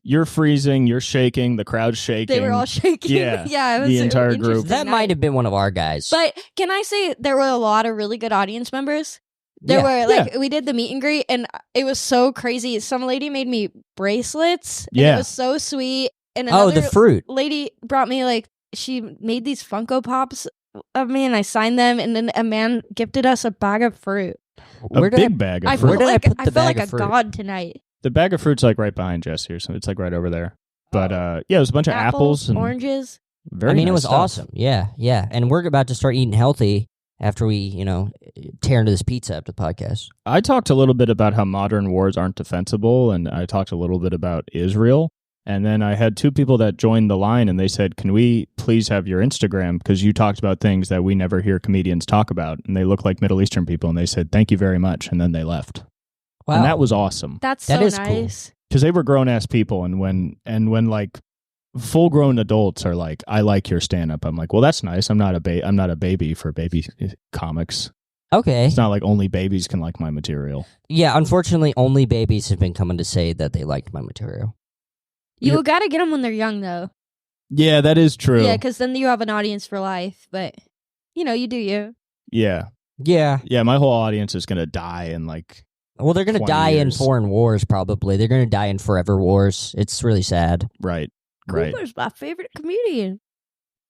you're freezing, you're shaking, the crowd's shaking. They were all shaking. Yeah, yeah. It was the an entire group. interesting That night. might have been one of our guys. But can I say there were a lot of really good audience members? There Yeah. were we did the meet and greet, and it was so crazy. Some lady made me bracelets. And Yeah. it was so sweet. And Oh, another the fruit. lady brought me like she made these Funko Pops of me, and I signed them, and then a man gifted us a bag of fruit. A big bag of I fruit. felt like put I the felt bag like of a fruit? god tonight. The bag of fruit's like right behind Jesse or something. It's like right over there. But yeah, it was a bunch of apples and oranges. very I mean, nice it was stuff. awesome. Yeah. And we're about to start eating healthy after we, tear into this pizza after the podcast. I talked a little bit about how modern wars aren't defensible, and I talked a little bit about Israel. And then I had 2 people that joined the line, and they said, can we please have your Instagram? Because you talked about things that we never hear comedians talk about. And they look like Middle Eastern people. And they said, thank you very much. And then they left. Wow. And that was awesome. That That so is cool. nice. Because they were grown-ass people. And when like full-grown adults are like, I like your stand-up. I'm like, well, that's nice. I'm not a baby for baby comics. Okay. It's not like only babies can like my material. Yeah, unfortunately, only babies have been coming to say that they liked my material. You got to get them when they're young, though. Yeah, that is true. Yeah, because then you have an audience for life. But, you do you. Yeah. Yeah. Yeah, my whole audience is going to die in like... Well, they're going to 20 die in years. foreign wars, probably. They're going to die in forever wars. It's really sad. Right. Cooper's my favorite comedian.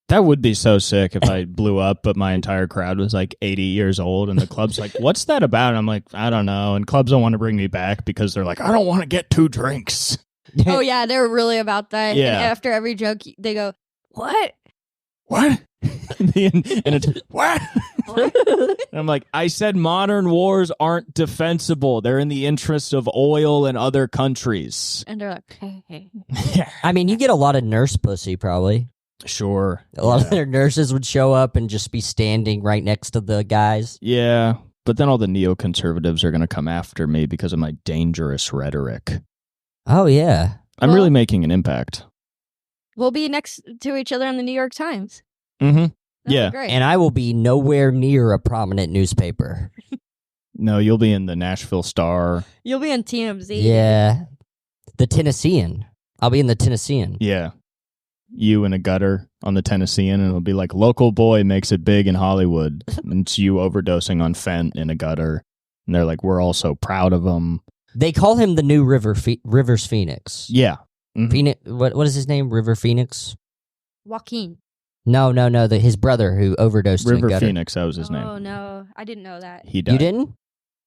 That would be so sick if I blew up, but my entire crowd was like 80 years old, and the club's like, what's that about? And I'm like, I don't know. And clubs don't want to bring me back because they're like, I don't want to get 2 drinks. Oh, yeah, they're really about that. Yeah. And after every joke, they go, what? What? and it's, what? And I'm like, I said modern wars aren't defensible. They're in the interest of oil and other countries. And they're like, hey. I mean, you get a lot of nurse pussy, probably. Sure. A lot of their nurses would show up and just be standing right next to the guys. Yeah. But then all the neoconservatives are going to come after me because of my dangerous rhetoric. Oh, yeah. I'm really making an impact. We'll be next to each other in the New York Times. Mm-hmm. That'd be Yeah. great. And I will be nowhere near a prominent newspaper. No, you'll be in the Nashville Star. You'll be on TMZ. Yeah. The Tennessean. I'll be in the Tennessean. Yeah. You in a gutter on the Tennessean, and it'll be like, local boy makes it big in Hollywood. And it's you overdosing on Fent in a gutter. And they're like, we're all so proud of him. They call him the new Rivers Phoenix. Yeah. Mhm. Phoenix. What is his name? River Phoenix? Joaquin. No. His brother who overdosed in a River gutter. Phoenix, that was his name. Oh, no. I didn't know that. He died. You didn't?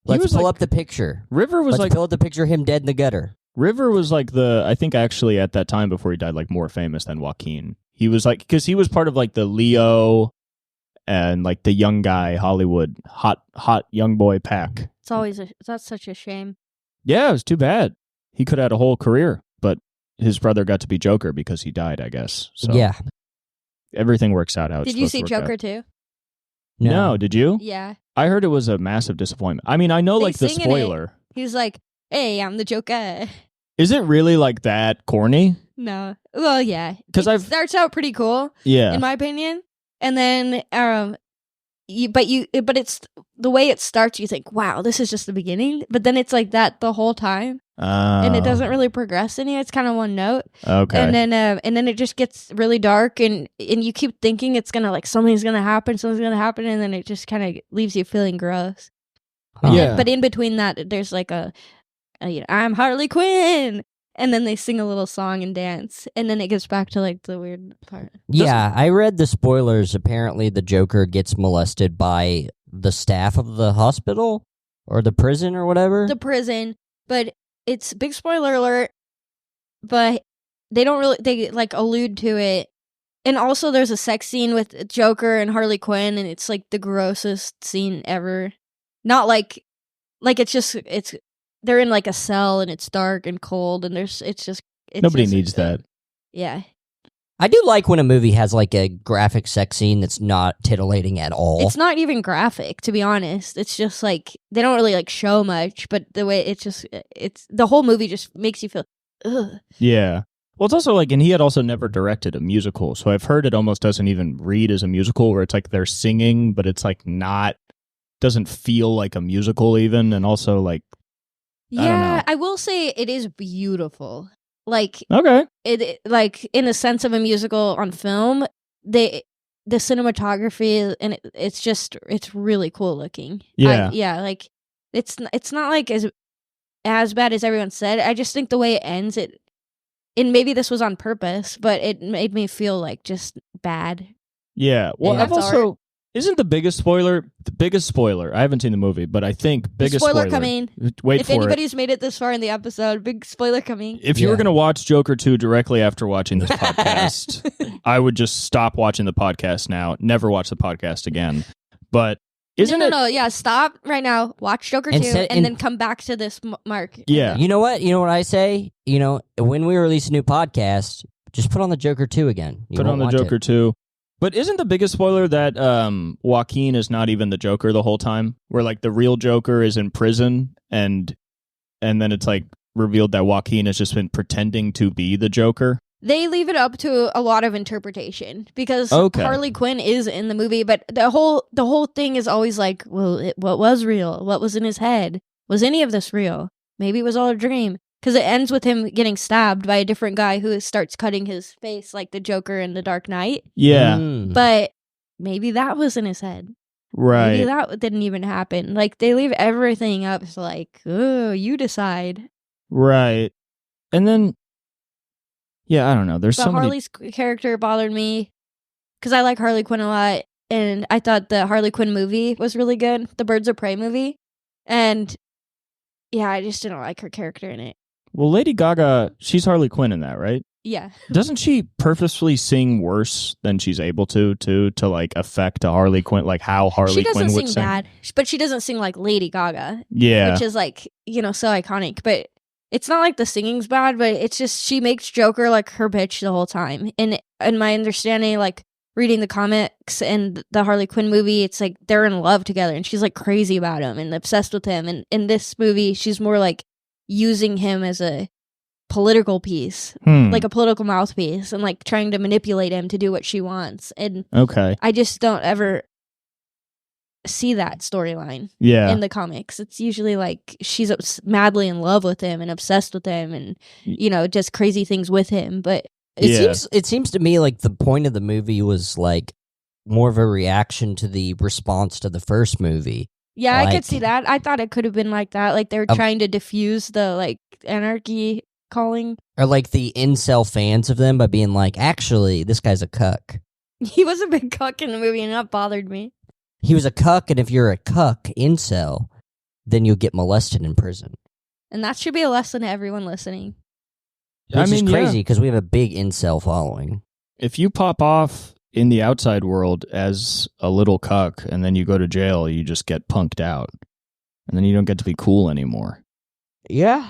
Let's was pull like- up the picture. River was Let's pull up the picture of him dead in the gutter. River was like I think actually at that time before he died, like more famous than Joaquin. He was like, because he was part of like the Leo and like the young guy Hollywood hot young boy pack. That's such a shame. Yeah, it was too bad. He could have had a whole career, but his brother got to be Joker because he died, I guess. So Yeah. everything works out how it's Did you supposed see to work Joker out. too? No, did you? Yeah. I heard it was a massive disappointment. I mean, I know They like the sing in it. spoiler. He was like, hey, I'm the Joker. Is it really like that corny? No. Well, yeah. 'Cause It starts out pretty cool, Yeah. in my opinion. And then, but it's the way it starts, you think, wow, this is just the beginning. But then it's like that the whole time. And it doesn't really progress any. It's kind of one note. Okay. And then it just gets really dark, and you keep thinking it's gonna like something's gonna happen, and then it just kind of leaves you feeling gross. Huh. Yeah. But in between that, there's like I'm Harley Quinn, and then they sing a little song and dance, and then it gets back to like the weird part. Yeah, I read the spoilers. Apparently, the Joker gets molested by the staff of the hospital or the prison or whatever. The prison, but it's big spoiler alert. But they like allude to it, and also there's a sex scene with Joker and Harley Quinn, and it's like the grossest scene ever. Not like it's they're in like a cell and it's dark and cold, and Nobody needs that. Yeah. I do like when a movie has like a graphic sex scene that's not titillating at all. It's not even graphic, to be honest. It's just like they don't really like show much, but the way it's the whole movie just makes you feel ugh. Yeah. Well, it's also like, and he had also never directed a musical, so I've heard it almost doesn't even read as a musical, where it's like they're singing, but it's like doesn't feel like a musical even, and also like, I don't know. I will say it is beautiful. Like okay. it like in the sense of a musical on film, the cinematography and it's really cool looking. Yeah. Like it's not like as bad as everyone said. I just think the way it ends, and maybe this was on purpose, but it made me feel like just bad. Yeah. Well, And I've that's also isn't the biggest spoiler. I haven't seen the movie, but I think biggest spoiler coming. Wait If for it. anybody's made it this far in the episode, big spoiler coming. If you were going to watch Joker 2 directly after watching this podcast, I would just stop watching the podcast now. Never watch the podcast again. But isn't it? No. Yeah, stop right now. Watch Joker 2 and then come back to this, Mark. Yeah. You know what? You know what I say? When we release a new podcast, just put on the Joker 2 again. Put on the Joker 2. But isn't the biggest spoiler that Joaquin is not even the Joker the whole time? Where like the real Joker is in prison and then it's like revealed that Joaquin has just been pretending to be the Joker? They leave it up to a lot of interpretation because Harley Quinn is in the movie, but the whole thing is always like, well, what was real? What was in his head? Was any of this real? Maybe it was all a dream. Because it ends with him getting stabbed by a different guy who starts cutting his face like the Joker in The Dark Knight. Yeah. But maybe that was in his head. Right. Maybe that didn't even happen. Like, they leave everything up to like, oh, you decide. Right. And then, yeah, I don't know. There's but so Harley's character bothered me because I like Harley Quinn a lot. And I thought the Harley Quinn movie was really good. The Birds of Prey movie. And yeah, I just didn't like her character in it. Well, Lady Gaga, she's Harley Quinn in that, right? Yeah. Doesn't she purposefully sing worse than she's able to like affect a Harley Quinn, like how Harley Quinn would sing? She doesn't sing bad, but she doesn't sing like Lady Gaga. Yeah. Which is like, so iconic. But it's not like the singing's bad, but it's just she makes Joker like her bitch the whole time. And in my understanding, like reading the comics and the Harley Quinn movie, it's like they're in love together and she's like crazy about him and obsessed with him. And in this movie, she's more like using him as a political piece, like a political mouthpiece, and like trying to manipulate him to do what she wants. And I just don't ever see that storyline in the comics. It's usually like she's madly in love with him and obsessed with him and just crazy things with him. But it seems to me like the point of the movie was like more of a reaction to the response to the first movie. Yeah, I could see that. I thought it could have been like that. Like they were trying to diffuse the like anarchy calling. Or like the incel fans of them by being like, actually, this guy's a cuck. He was a big cuck in the movie and that bothered me. He was a cuck, and if you're a cuck incel, then you'll get molested in prison. And that should be a lesson to everyone listening. Which is crazy because we have a big incel following. If you pop off in the outside world as a little cuck and then you go to jail, you just get punked out. And then you don't get to be cool anymore. Yeah.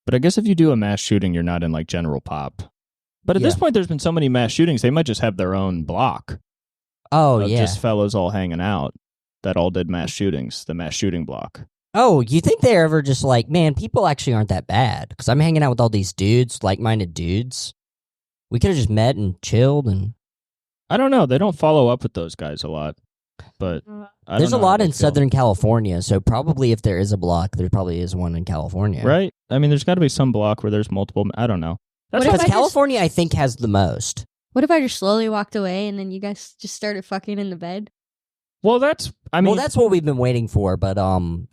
But I guess if you do a mass shooting, you're not in like general pop. But at this point, there's been so many mass shootings, they might just have their own block. Oh, of yeah. Just fellas all hanging out that all did mass shootings, the mass shooting block. Oh, you think they're ever just like, man, people actually aren't that bad? Because I'm hanging out with all these dudes, like-minded dudes. We could have just met and chilled and... I don't know. They don't follow up with those guys a lot. But there's a lot in Southern California, so probably if there is a block, there probably is one in California. Right? I mean, there's got to be some block where there's multiple... I don't know. Because California, I think, has the most. What if I just slowly walked away and then you guys just started fucking in the bed? Well, that's what we've been waiting for, but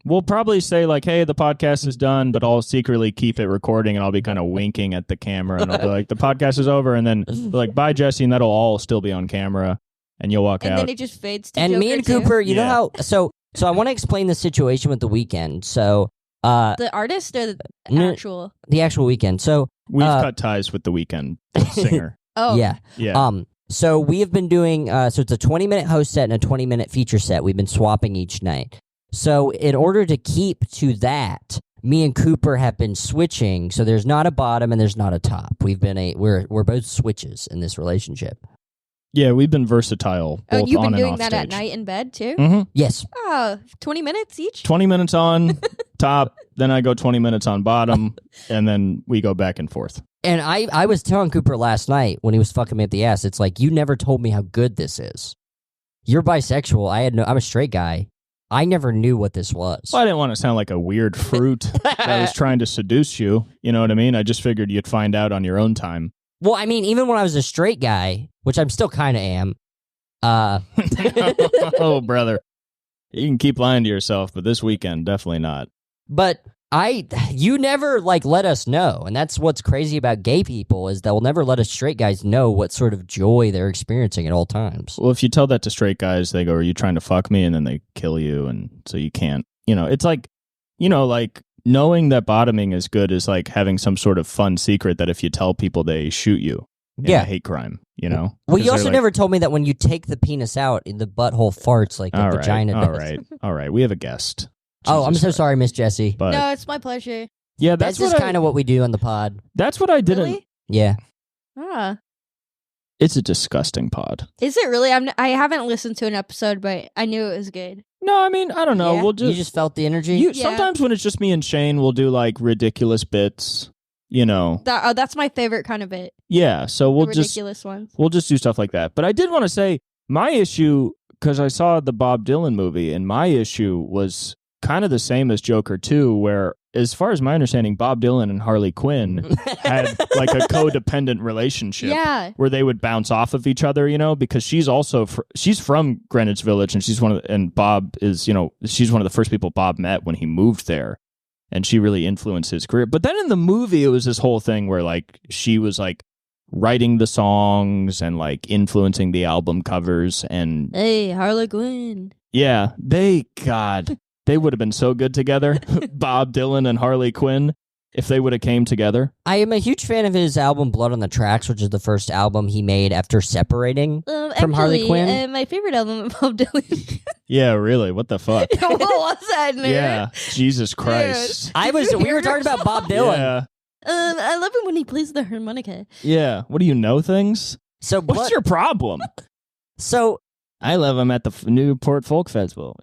we'll probably say like, hey, the podcast is done, but I'll secretly keep it recording and I'll be kind of winking at the camera and I'll be like, the podcast is over, and then like, bye, Jesse, and that'll all still be on camera, and you'll walk out. And then it just fades to and Joker me and too. Cooper, you know how so I want to explain the situation with the Weeknd. So the artist or the actual? The actual Weeknd. So we've cut ties with the Weeknd, the singer. Oh. Yeah. So we have been doing, so it's a 20-minute host set and a 20-minute feature set. We've been swapping each night. So in order to keep to that, me and Cooper have been switching. So there's not a bottom and there's not a top. We're both switches in this relationship. Yeah, we've been versatile. Both you've been on doing and off that stage. at night in bed too? Mm-hmm. Yes. 20 minutes each? 20 minutes on top, then I go 20 minutes on bottom, and then we go back and forth. And I was telling Cooper last night when he was fucking me at the ass, it's like, you never told me how good this is. You're bisexual. I'm a straight guy. I never knew what this was. Well, I didn't want to sound like a weird fruit that was trying to seduce you. You know what I mean? I just figured you'd find out on your own time. Well, I mean, even when I was a straight guy, which I'm still kind of am. Oh, brother. You can keep lying to yourself, but this weekend, definitely not. But You never let us know, and that's what's crazy about gay people is they'll never let us straight guys know what sort of joy they're experiencing at all times. Well, if you tell that to straight guys, they go, "Are you trying to fuck me?" And then they kill you, and so you can't. It's like, knowing that bottoming is good is like having some sort of fun secret that if you tell people, they shoot you. In a hate crime. Well, you also never told me that when you take the penis out, the butthole farts like a vagina does. All right. We have a guest. Oh, I'm so sorry, Miss Jessie. But no, it's my pleasure. Yeah, that's just kind of what we do on the pod. That's what I didn't. Really? Yeah. Ah. It's a disgusting pod. Is it really? I haven't listened to an episode, but I knew it was good. No, I mean, I don't know. Yeah. You just felt the energy? Sometimes when it's just me and Shane, we'll do like ridiculous bits, That's my favorite kind of bit. Yeah, so we'll ridiculous ones. We'll just do stuff like that. But I did want to say my issue, because I saw the Bob Dylan movie, and my issue was kind of the same as Joker 2, where, as far as my understanding, Bob Dylan and Harley Quinn had like a codependent relationship where they would bounce off of each other, because she's also she's from Greenwich Village, and and Bob is, she's one of the first people Bob met when he moved there, and she really influenced his career. But then in the movie, it was this whole thing where like she was like writing the songs and like influencing the album covers, and hey, Harley Quinn. Yeah, they would have been so good together, Bob Dylan and Harley Quinn, if they would have came together. I am a huge fan of his album Blood on the Tracks, which is the first album he made after separating from Harley Quinn. My favorite album of Bob Dylan. Yeah, really? What the fuck? What was that, man? Yeah, Jesus Christ. We were talking about Bob Dylan. Yeah. I love him when he plays the harmonica. Yeah. What do you know things? So what's your problem? So I love him at the Newport Folk Festival.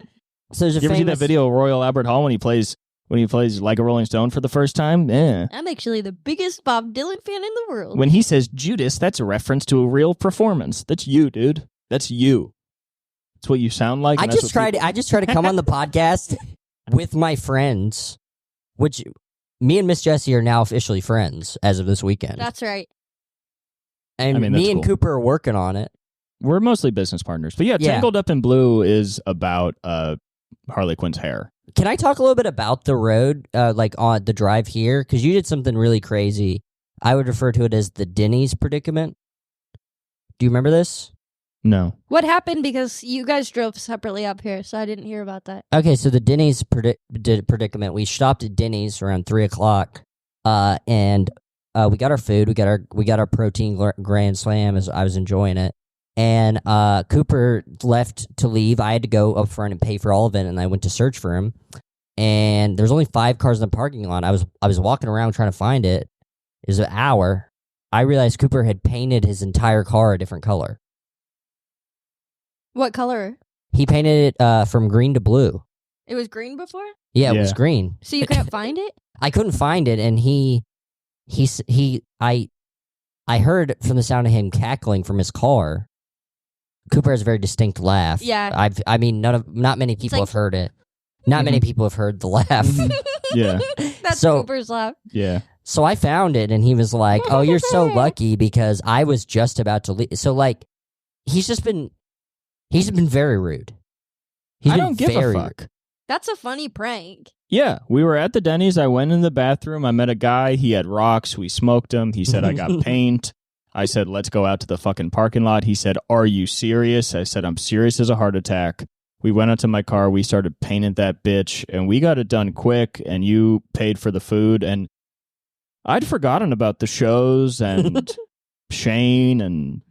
So there's you ever see that video of Royal Albert Hall when he plays Like a Rolling Stone for the first time? Yeah. I'm actually the biggest Bob Dylan fan in the world. When he says Judas, that's a reference to a real performance. That's you, dude. That's you. That's what you sound like. I just try to come on the podcast with my friends, which me and Miss Jessie are now officially friends as of this weekend. That's right. And me and Cooper are working on it. We're mostly business partners. But yeah, Tangled Up in Blue is about Harley Quinn's hair. Can I talk a little bit about the road, on the drive here? Because you did something really crazy. I would refer to it as the Denny's predicament. Do you remember this? No. What happened? Because you guys drove separately up here, so I didn't hear about that. Okay, so the Denny's predicament. We stopped at Denny's around 3:00, and we got our food. We got our protein Grand Slam as I was enjoying it. And Cooper left to leave. I had to go up front and pay for all of it, and I went to search for him. And there's only 5 cars in the parking lot. I was walking around trying to find it. It was an hour. I realized Cooper had painted his entire car a different color. What color? He painted it from green to blue. It was green before? Yeah, it was green. So you couldn't find it? I couldn't find it, and I heard from the sound of him cackling from his car. Cooper has a very distinct laugh. Yeah. Not many people have heard it. Not many people have heard the laugh. Yeah. That's Cooper's laugh. Yeah. So I found it, and he was like, "Oh, you're so lucky because I was just about to leave." So he's been very rude. I don't give a fuck. Rude. That's a funny prank. Yeah, we were at the Denny's. I went in the bathroom. I met a guy. He had rocks. We smoked him. He said, I got paint. I said, let's go out to the fucking parking lot. He said, are you serious? I said, I'm serious as a heart attack. We went out to my car. We started painting that bitch, and we got it done quick, and you paid for the food. And I'd forgotten about the shows and Shane and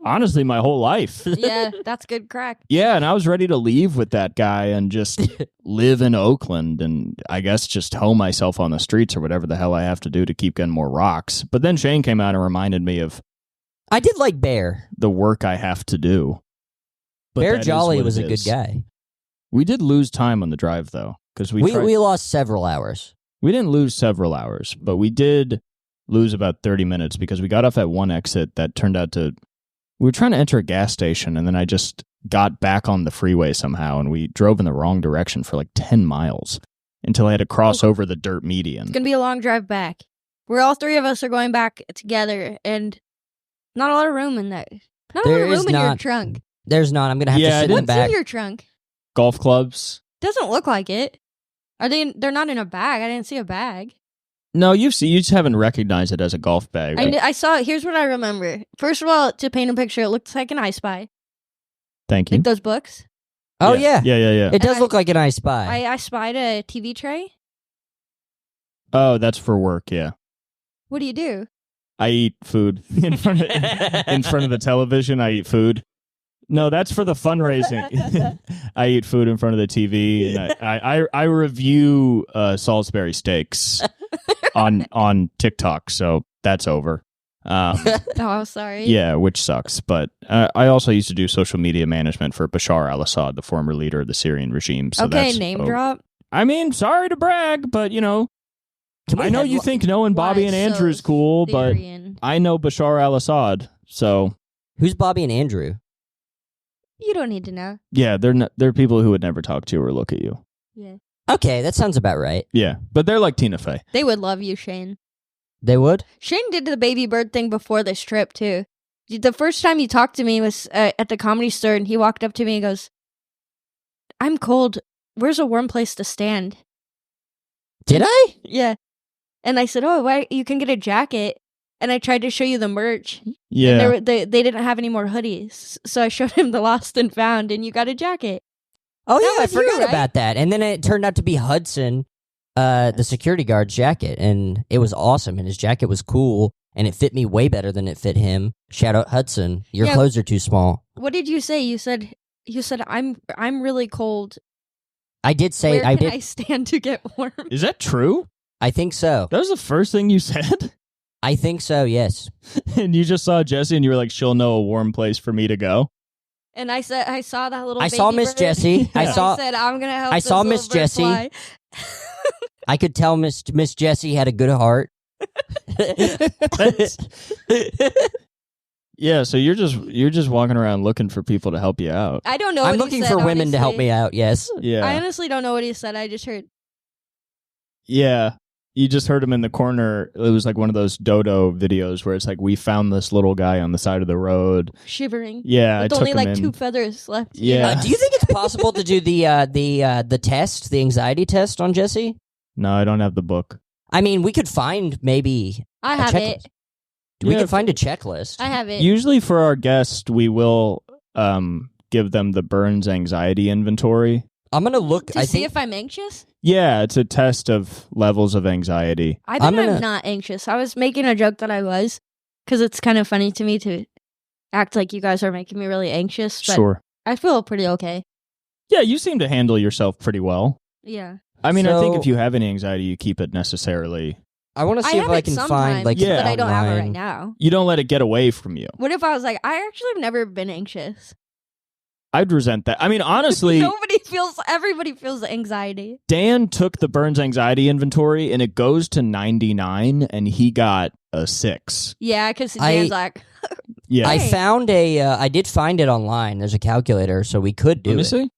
honestly my whole life. Yeah, that's good crack. Yeah, and I was ready to leave with that guy and just live in Oakland and I guess just hoe myself on the streets or whatever the hell I have to do to keep getting more rocks. But then Shane came out and reminded me of I did like Bear. The work I have to do. But Bear Jolly was a good guy. We did lose time on the drive though, because we lost several hours. We didn't lose several hours, but we did lose about 30 minutes because we got off at one exit that turned out to... We were trying to enter a gas station, and then I just got back on the freeway somehow, and we drove in the wrong direction for like 10 miles until I had to cross over the dirt median. It's going to be a long drive back. Where all 3 of us are going back together, and not a lot of room in that. Not a lot of room in your trunk. There's not. I'm going to have to sit in the back. What's in your trunk? Golf clubs. Doesn't look like it. Are they? They're not in a bag. I didn't see a bag. No, you just haven't recognized it as a golf bag. I saw it. Here's what I remember. First of all, to paint a picture, it looks like an I Spy. Thank you. Like those books. Oh, yeah. Yeah. It does look like an I Spy. I spied a TV tray. Oh, that's for work, yeah. What do you do? I eat food in front of the television. I eat food. No, that's for the fundraising. I eat food in front of the TV, and I review Salisbury steaks on TikTok. So that's over. Oh, sorry. Yeah, which sucks. But I also used to do social media management for Bashar al-Assad, the former leader of the Syrian regime. So okay, name drop. I mean, sorry to brag, but I know you think knowing Bobby and Andrew is cool, Syrian? but I know Bashar al-Assad. So who's Bobby and Andrew? You don't need to know. yeah, they're people who would never talk to you or look at you. Yeah. Okay, that sounds about right. Yeah, but they're like Tina Fey. They would love you, Shane. They would? Shane did the baby bird thing before this trip, too. The first time he talked to me was at the Comedy Store, and he walked up to me and goes, "I'm cold. Where's a warm place to stand?" Did I? Yeah. And I said, "Oh, why? You can get a jacket." And I tried to show you the merch. Yeah. And they didn't have any more hoodies. So I showed him the Lost and Found, and you got a jacket. Oh, That yeah, I was you, forgot right? about that. And then it turned out to be Hudson, the security guard's jacket. And it was awesome. And his jacket was cool. And it fit me way better than it fit him. Shout out Hudson. Your Yeah. clothes are too small. What did you say? You said I'm really cold. I did say Where I can did. I stand to get warm? Is that true? I think so. That was the first thing you said? I think so, yes. And you just saw Jessie and you were like, she'll know a warm place for me to go? And I said I saw that little. I saw baby Miss bird, Jessie. and I said I'm gonna help. I this saw little Miss bird Jessie. fly." I could tell Miss Jessie had a good heart. Yeah, so you're just walking around looking for people to help you out. I don't know. I'm what looking he said, for women to help honestly. me out, yes. Yeah. I honestly don't know what he said. I just heard. Yeah. You just heard him in the corner. It was like one of those Dodo videos where it's like, we found this little guy on the side of the road. Shivering. Yeah, I With took only him like in. 2 feathers left. Yeah. Do you think it's possible to do the test, the anxiety test on Jessie? No, I don't have the book. I mean, we could find maybe I a have checklist. it. We Yeah, could find a checklist. I have it. Usually for our guests, we will give them the Burns anxiety inventory. I'm gonna look. to I see think if I'm anxious. Yeah, it's a test of levels of anxiety. I think I'm gonna- not anxious. I was making a joke that I was, because it's kind of funny to me to act like you guys are making me really anxious. But Sure. I feel pretty okay. Yeah, you seem to handle yourself pretty well. Yeah. I mean, I think So- if you have any anxiety, you keep it necessarily. I want to see if have I it can sometimes, find like Yeah. but I don't have it right online- now. You don't let it get away from you. What if I was like, I actually have never been anxious? I'd resent that. I mean, honestly, Everybody feels anxiety. Dan took the Burns anxiety inventory and it goes to 99 and he got a 6. Yeah, because I- Dan's like, Yeah. I Hey. found I did find it online. There's a calculator, so we could do Let me it. see.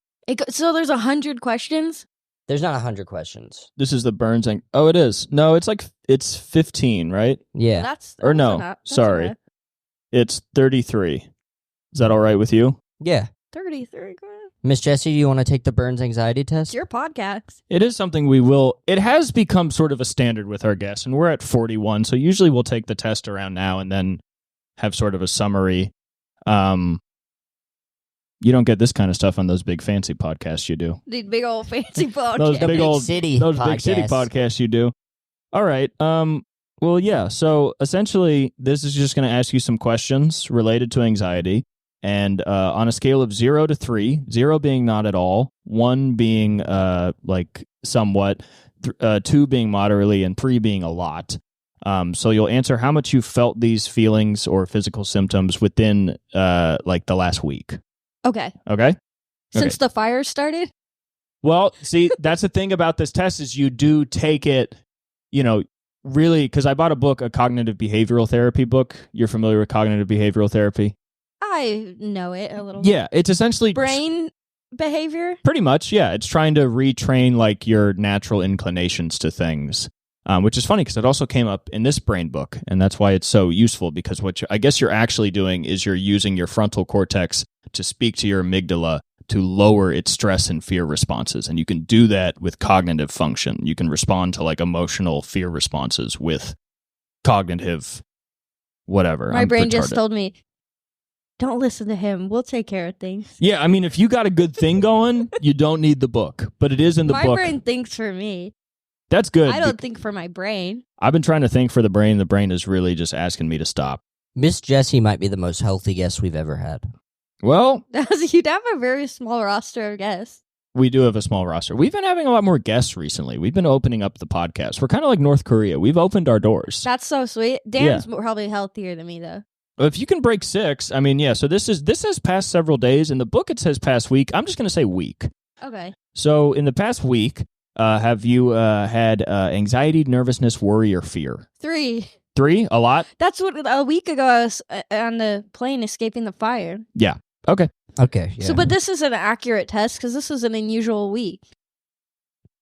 so there's 100 questions? There's not 100 questions. This is the Burns. Oh, it is. No, it's 15, right? Yeah. That's Or no, enough. That's sorry. enough. It's 33. Is that all right with you? Yeah. 33. Miss Jessie, do you want to take the Burns anxiety test? It's your podcast. It is something we will. It has become sort of a standard with our guests, and we're at 41. So usually we'll take the test around now and then have sort of a summary. You don't get this kind of stuff on those big fancy podcasts you do. These big old fancy podcasts. Those The big big old city those big city podcasts. podcasts you do. All right. Well, yeah. So essentially, this is just going to ask you some questions related to anxiety, and on a scale of 0 to 3, 0 being not at all, 1 being like somewhat, 2 being moderately, and 3 being a lot. So you'll answer how much you felt these feelings or physical symptoms within like the last week. Okay. Okay. Since the fire started? Well, see, that's the thing about this test is you do take it, really, because I bought a book, a cognitive behavioral therapy book. You're familiar with cognitive behavioral therapy? I know it a little. Yeah, it's essentially Brain behavior? pretty much, yeah. It's trying to retrain like your natural inclinations to things, which is funny because it also came up in this brain book, and that's why it's so useful because I guess you're actually doing is you're using your frontal cortex to speak to your amygdala to lower its stress and fear responses. And you can do that with cognitive function. You can respond to like emotional fear responses with cognitive whatever. My I'm brain retarded. just told me, don't listen to him. We'll take care of things. Yeah, I mean, if you got a good thing going, you don't need the book. But it is in the My book. brain thinks for me. That's good. I don't think for my brain. I've been trying to think for the brain. The brain is really just asking me to stop. Miss Jessie might be the most healthy guest we've ever had. Well, You'd have a very small roster of guests. we do have a small roster. We've been having a lot more guests recently. We've been opening up the podcast. We're kind of like North Korea. We've opened our doors. That's so sweet. Dan's probably healthier than me, though. If you can break 6, I mean, yeah. So this has passed several days. In the book, it says past week. I'm just going to say week. Okay. So in the past week, have you had anxiety, nervousness, worry, or fear? 3. 3? A lot? That's what a week ago I was on the plane escaping the fire. Yeah. Okay. Okay. Yeah. So, but this is an accurate test because this was an unusual week.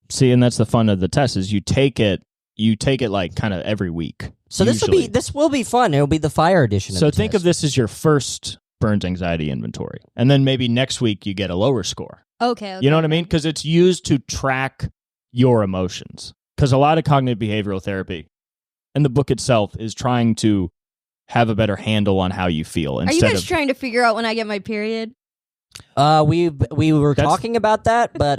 See, and that's the fun of the test is you take it like kind of every week. So this will be fun. It'll be the fire edition. So of the think test. of this as your first Burns anxiety inventory, and then maybe next week you get a lower score. Okay. You know what I mean? Because it's used to track your emotions. Because a lot of cognitive behavioral therapy, and the book itself is trying to have a better handle on how you feel. Are you Instead guys of trying to figure out when I get my period? We were talking about that, but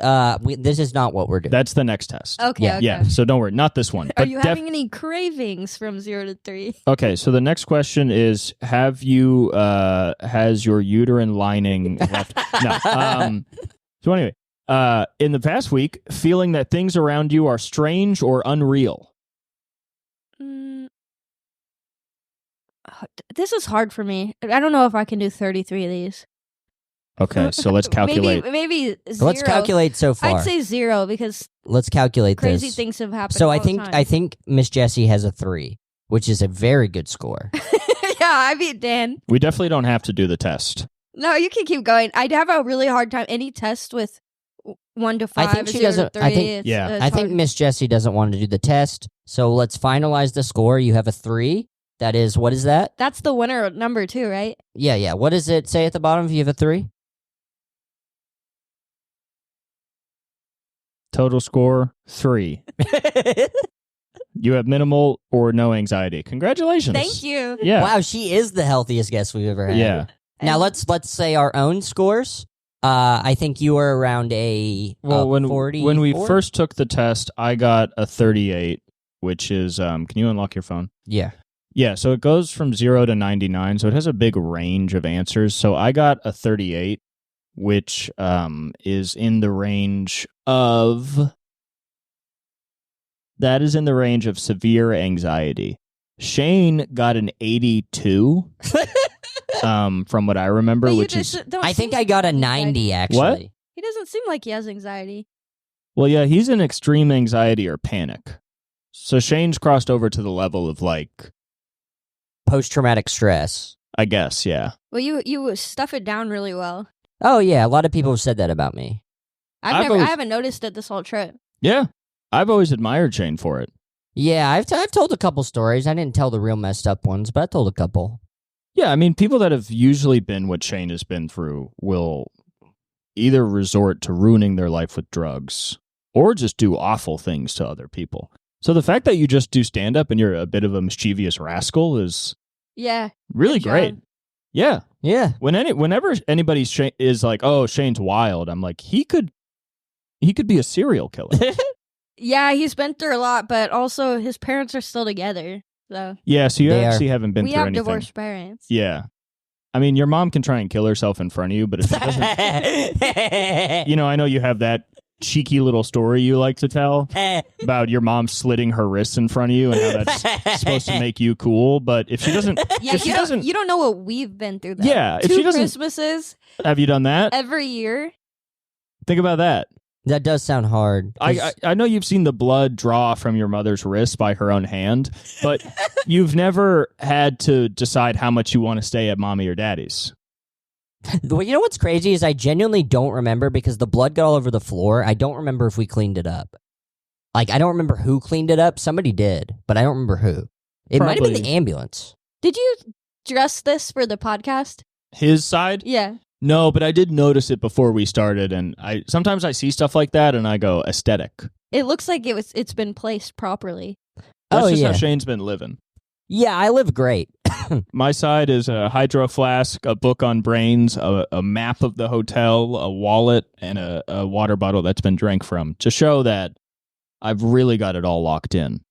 this is not what we're doing. that's the next test. Okay. Yeah. Okay. Yeah. So don't worry, not this one. Are But you having any cravings from 0 to 3? Okay, so the next question is: have you has your uterine lining left? No. So anyway, in the past week, feeling that things around you are strange or unreal. This is hard for me. I don't know if I can do 33 of these. Okay, so let's calculate. Maybe 0. Let's calculate so far. I'd say 0 because Let's calculate crazy this. things have happened. So all I the time. think Miss Jessie has a 3, which is a very good score. Yeah, I beat Dan. We definitely don't have to do the test. No, you can keep going. I'd have a really hard time. Any test with 1 to 5. I think she 0 to doesn't- 3, I think- it's- yeah. it's I think hard. Miss Jessie doesn't want to do the test. So let's finalize the score. You have a 3. That is, what is that? That's the winner number 2, right? Yeah. What does it say at the bottom if you have a 3? Total score 3. You have minimal or no anxiety. Congratulations. Thank you. Yeah. Wow, she is the healthiest guest we've ever had. Yeah. Now let's say our own scores. I think you were around Well, when 40. when we first took the test, I got a 38, which is can you unlock your phone? Yeah. Yeah, so it goes from 0 to 99, so it has a big range of answers. So I got a 38, which is in the range of severe anxiety. Shane got an 82, from what I remember, But you which is just don't I think seem I got a like 90 actually. What? He doesn't seem like he has anxiety. well, yeah, he's in extreme anxiety or panic. So Shane's crossed over to the level of like, Post-traumatic stress. I guess, yeah. Well, you stuff it down really well. Oh yeah, a lot of people have said that about me. I always- haven't noticed it this whole trip. Yeah, I've always admired Shane for it. Yeah, I've told a couple stories. I didn't tell the real messed up ones, but I told a couple. Yeah, I mean, people that have usually been what Shane has been through will either resort to ruining their life with drugs or just do awful things to other people. So the fact that you just do stand-up and you're a bit of a mischievous rascal is Yeah. really Good great. job. Yeah. Yeah. Whenever anybody is like, oh, Shane's wild, I'm like, he could be a serial killer. Yeah, he's been through a lot, but also his parents are still together. So Yeah, so you They are. actually haven't been we through have anything. divorced parents. Yeah. I mean, your mom can try and kill herself in front of you, but if it doesn't, you know, I know you have that cheeky little story you like to tell about your mom slitting her wrists in front of you and how that's supposed to make you cool. But if she doesn't, Yeah, if she doesn't, you don't know what we've been through. Though. Yeah, if 2 she doesn't- Christmases have you done that? every year. Think about that. That does sound hard. I know you've seen the blood draw from your mother's wrist by her own hand, but you've never had to decide how much you want to stay at mommy or daddy's. Well, you know what's crazy is I genuinely don't remember because the blood got all over the floor. I don't remember if we cleaned it up. Like, I don't remember who cleaned it up. Somebody did, but I don't remember who. It might have been Probably- the ambulance. Did you dress this for the podcast? His side? Yeah. No, but I did notice it before we started, and sometimes I see stuff like that and I go, aesthetic. It looks like it's been placed properly. That's just how Shane's been living. Yeah, I live great. My side is a hydro flask, a book on brains, a map of the hotel, a wallet, and a water bottle that's been drank from to show that I've really got it all locked in.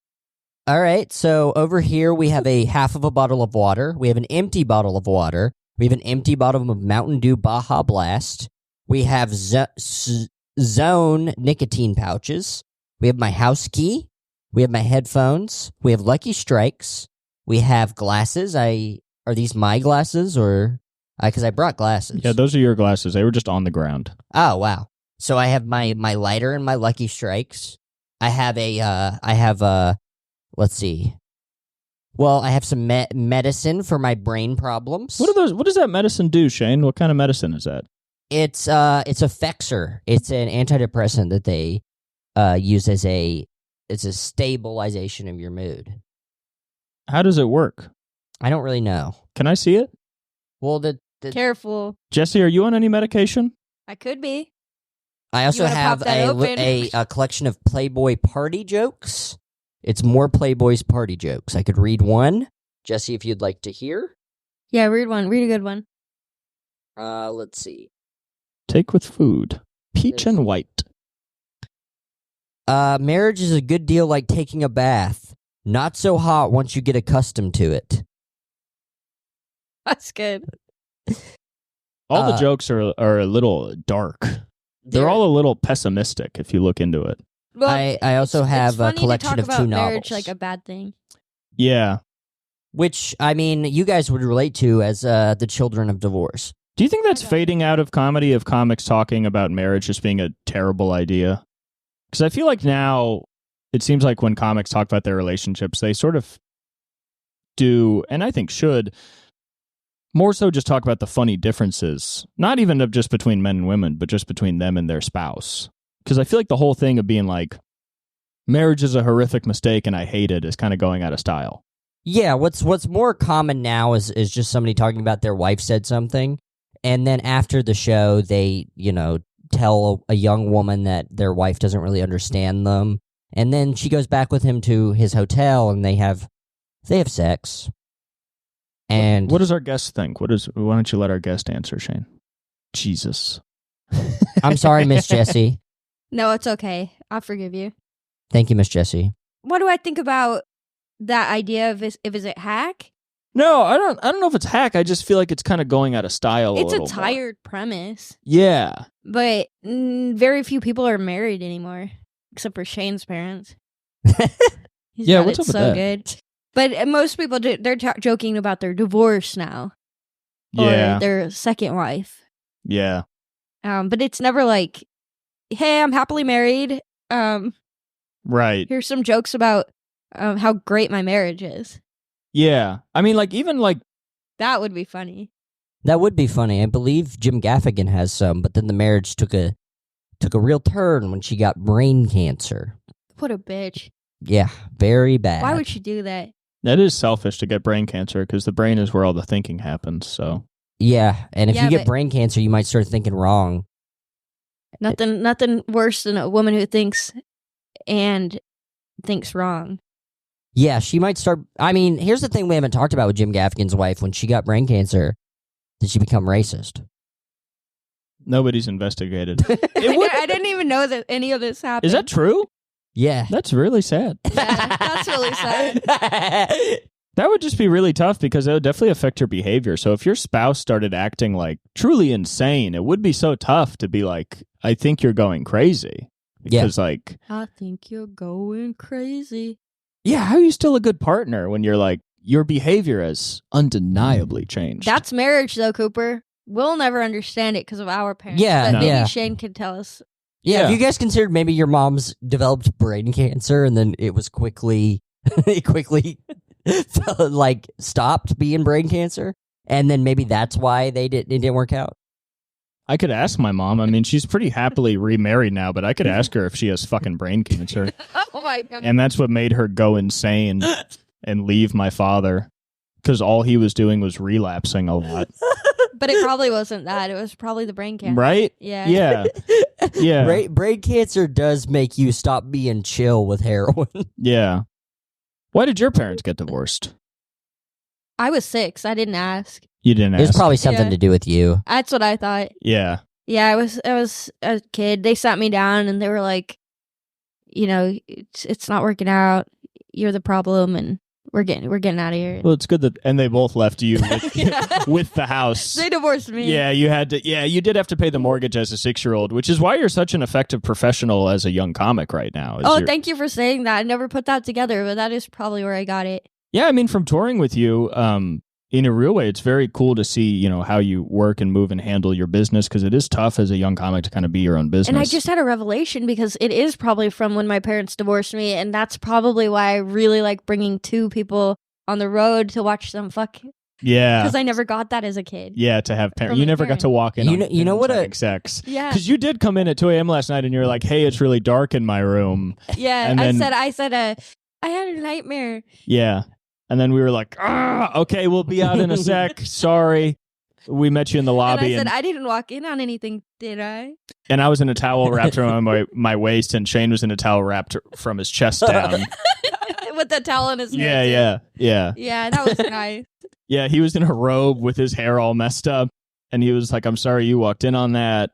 All right, so over here we have a half of a bottle of water. We have an empty bottle of water. We have an empty bottle of Mountain Dew Baja Blast. We have Zone nicotine pouches. We have my house key. We have my headphones. We have Lucky Strikes. We have glasses. Are these my glasses or because I brought glasses? Yeah, those are your glasses. They were just on the ground. Oh wow! So I have my lighter and my Lucky Strikes. I have let's see. Well, I have some medicine for my brain problems. What are those? What does that medicine do, Shane? What kind of medicine is that? It's a Fexer. It's an antidepressant that they use as a stabilization of your mood. How does it work? I don't really know. Can I see it? Well, Careful. Jesse, are you on any medication? I could be. I also have a collection of Playboy party jokes. It's more Playboy's party jokes. I could read one. Jesse, if you'd like to hear. Yeah, read one. Read a good one. Let's see. Take with food. Peach and white. Marriage is a good deal like taking a bath. Not so hot once you get accustomed to it. That's good. All the jokes are a little dark. They're all a little pessimistic if you look into it. Well, I also have a collection of 2 novels. Marriage like a bad thing. Yeah. Which, I mean, you guys would relate to as the children of divorce. Do you think that's fading out of comedy, of comics talking about marriage just being a terrible idea? Because I feel like now, it seems like when comics talk about their relationships, they sort of do, and I think should, more so just talk about the funny differences, not even of just between men and women, but just between them and their spouse. Because I feel like the whole thing of being like, marriage is a horrific mistake and I hate it is kind of going out of style. Yeah, what's more common now is just somebody talking about their wife said something, and then after the show, they, tell a young woman that their wife doesn't really understand them, and then she goes back with him to his hotel, and they have sex. And what does our guest think? Why don't you let our guest answer, Shane? Jesus. I'm sorry, Miss Jessie. No, it's okay. I'll forgive you. Thank you, Miss Jessie. What do I think about that idea of is it hack? No, I don't know if it's hack. I just feel like it's kind of going out of style. It's a tired premise. Yeah. But very few people are married anymore, except for Shane's parents. Yeah, what's up with that? Good. But most people, they're joking about their divorce now. Yeah. Or their second wife. Yeah. But it's never like, hey, I'm happily married. Right. Here's some jokes about how great my marriage is. Yeah. I mean, even that would be funny. That would be funny. I believe Jim Gaffigan has some, but then the marriage took a real turn when she got brain cancer. What a bitch. Yeah, very bad. Why would she do that? That is selfish to get brain cancer because the brain is where all the thinking happens. So yeah, and if you get brain cancer, you might start thinking wrong. Nothing worse than a woman who thinks and thinks wrong. Yeah, she might start. I mean, here's the thing we haven't talked about with Jim Gaffigan's wife. When she got brain cancer, did she become racist? Nobody's investigated. I didn't even know that any of this happened. Is that true? Yeah. That's really sad. Yeah, that's really sad. That would just be really tough because it would definitely affect your behavior. So if your spouse started acting like truly insane, it would be so tough to be like, I think you're going crazy. Because I think you're going crazy. Yeah, how are you still a good partner when you're like, your behavior has undeniably changed? That's marriage, though, Cooper. We'll never understand it because of our parents. Yeah, but maybe Shane can tell us. Yeah, have you guys considered maybe your mom's developed brain cancer and then it was quickly stopped being brain cancer? And then maybe that's why it didn't work out? I could ask my mom. I mean, she's pretty happily remarried now, but I could ask her if she has fucking brain cancer. Oh my God. And that's what made her go insane and leave my father because all he was doing was relapsing a lot. But it probably wasn't that. It was probably the brain cancer. Right? Yeah. Yeah. Yeah. Brain cancer does make you stop being chill with heroin. Yeah. Why did your parents get divorced? I was 6. I didn't ask. You didn't ask. It was probably something Yeah. to do with you. That's what I thought. Yeah. Yeah, I was a kid. They sat me down and they were like, it's not working out. You're the problem, and we're getting out of here. Well, it's good that, and they both left you with, Yeah. with the house. They divorced me. Yeah, you had to. Yeah, you did have to pay the mortgage as a 6-year-old, which is why you're such an effective professional as a young comic right now. Oh, thank you for saying that. I never put that together, but that is probably where I got it. Yeah, I mean, from touring with you, in a real way, it's very cool to see, how you work and move and handle your business, because it is tough as a young comic to kind of be your own business. And I just had a revelation, because it is probably from when my parents divorced me, and that's probably why I really like bringing 2 people on the road to watch them fuck. Yeah. Because I never got that as a kid. Yeah, to have parents. From You a never got parent. to walk in You know what having sex. Yeah. Because you did come in at 2 a.m. last night and you were like, hey, it's really dark in my room. Yeah. And then- I said, I had a nightmare. Yeah. And then we were like, okay, we'll be out in a sec. Sorry. We met you in the And lobby. I said, I didn't walk in on anything, did I? And I was in a towel wrapped around my waist, and Shane was in a towel wrapped from his chest down. With the towel in his Yeah, hand. yeah, yeah. Yeah, that was nice. Yeah, he was in a robe with his hair all messed up. And he was like, I'm sorry you walked in on that.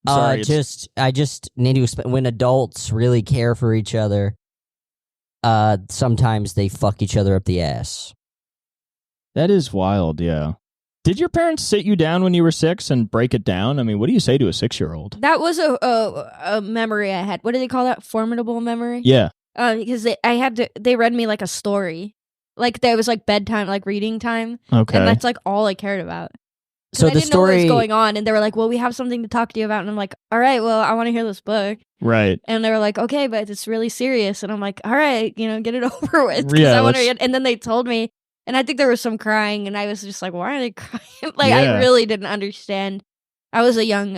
I'm sorry. I just need to explain, when adults really care for each other, sometimes they fuck each other up the ass. That is wild, yeah. Did your parents sit you down when you were 6 and break it down? I mean, what do you say to a 6-year-old? That was a memory I had. What do they call that? Formidable memory? Yeah. Because they read me like a story. Like there was like bedtime, like reading time. Okay. And that's like all I cared about. So I the didn't know what was story going on, and they were like, well, we have something to talk to you about. And I'm like, all right, well, I want to hear this book. Right. And they were like, okay, but it's really serious. And I'm like, all right, get it over with. 'cause Yeah, I want to. let's- And then they told me, and I think there was some crying, and I was just like, why are they crying? Like, Yeah. I really didn't understand. I was a young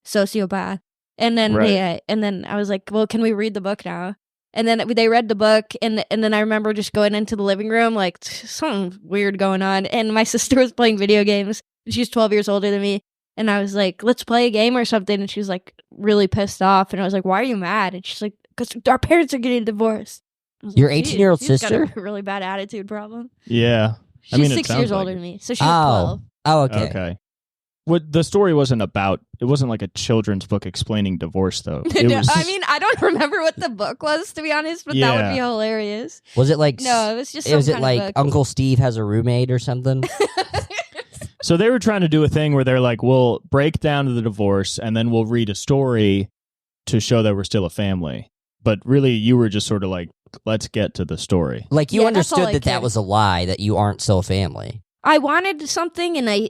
sociopath. And then Right. and then I was like, well, can we read the book now? And then they read the book, and then I remember just going into the living room, like, something weird going on. And my sister was playing video games. She's 12 years older than me. And I was like, let's play a game or something. And she was like really pissed off. And I was like, why are you mad? And she's like, because our parents are getting divorced. I was Your like, 18-year-old she's got sister? a really bad attitude problem. Yeah. She's mean, it 6 sounds years like older it. than me. So she's 12. Oh, okay. Okay. What the story wasn't about? It wasn't like a children's book explaining divorce, though. It was. I mean, I don't remember what the book was, to be honest, but that Yeah. would be hilarious. Was it like No, it was just some was it kind like of book. Uncle Steve has a roommate or something? So they were trying to do a thing where they're like, we'll break down the divorce and then we'll read a story to show that we're still a family. But really, you were just sort of like, let's get to the story. Like you Yeah, that's all understood I that cared. was a lie, that you aren't still a family. I wanted something, and I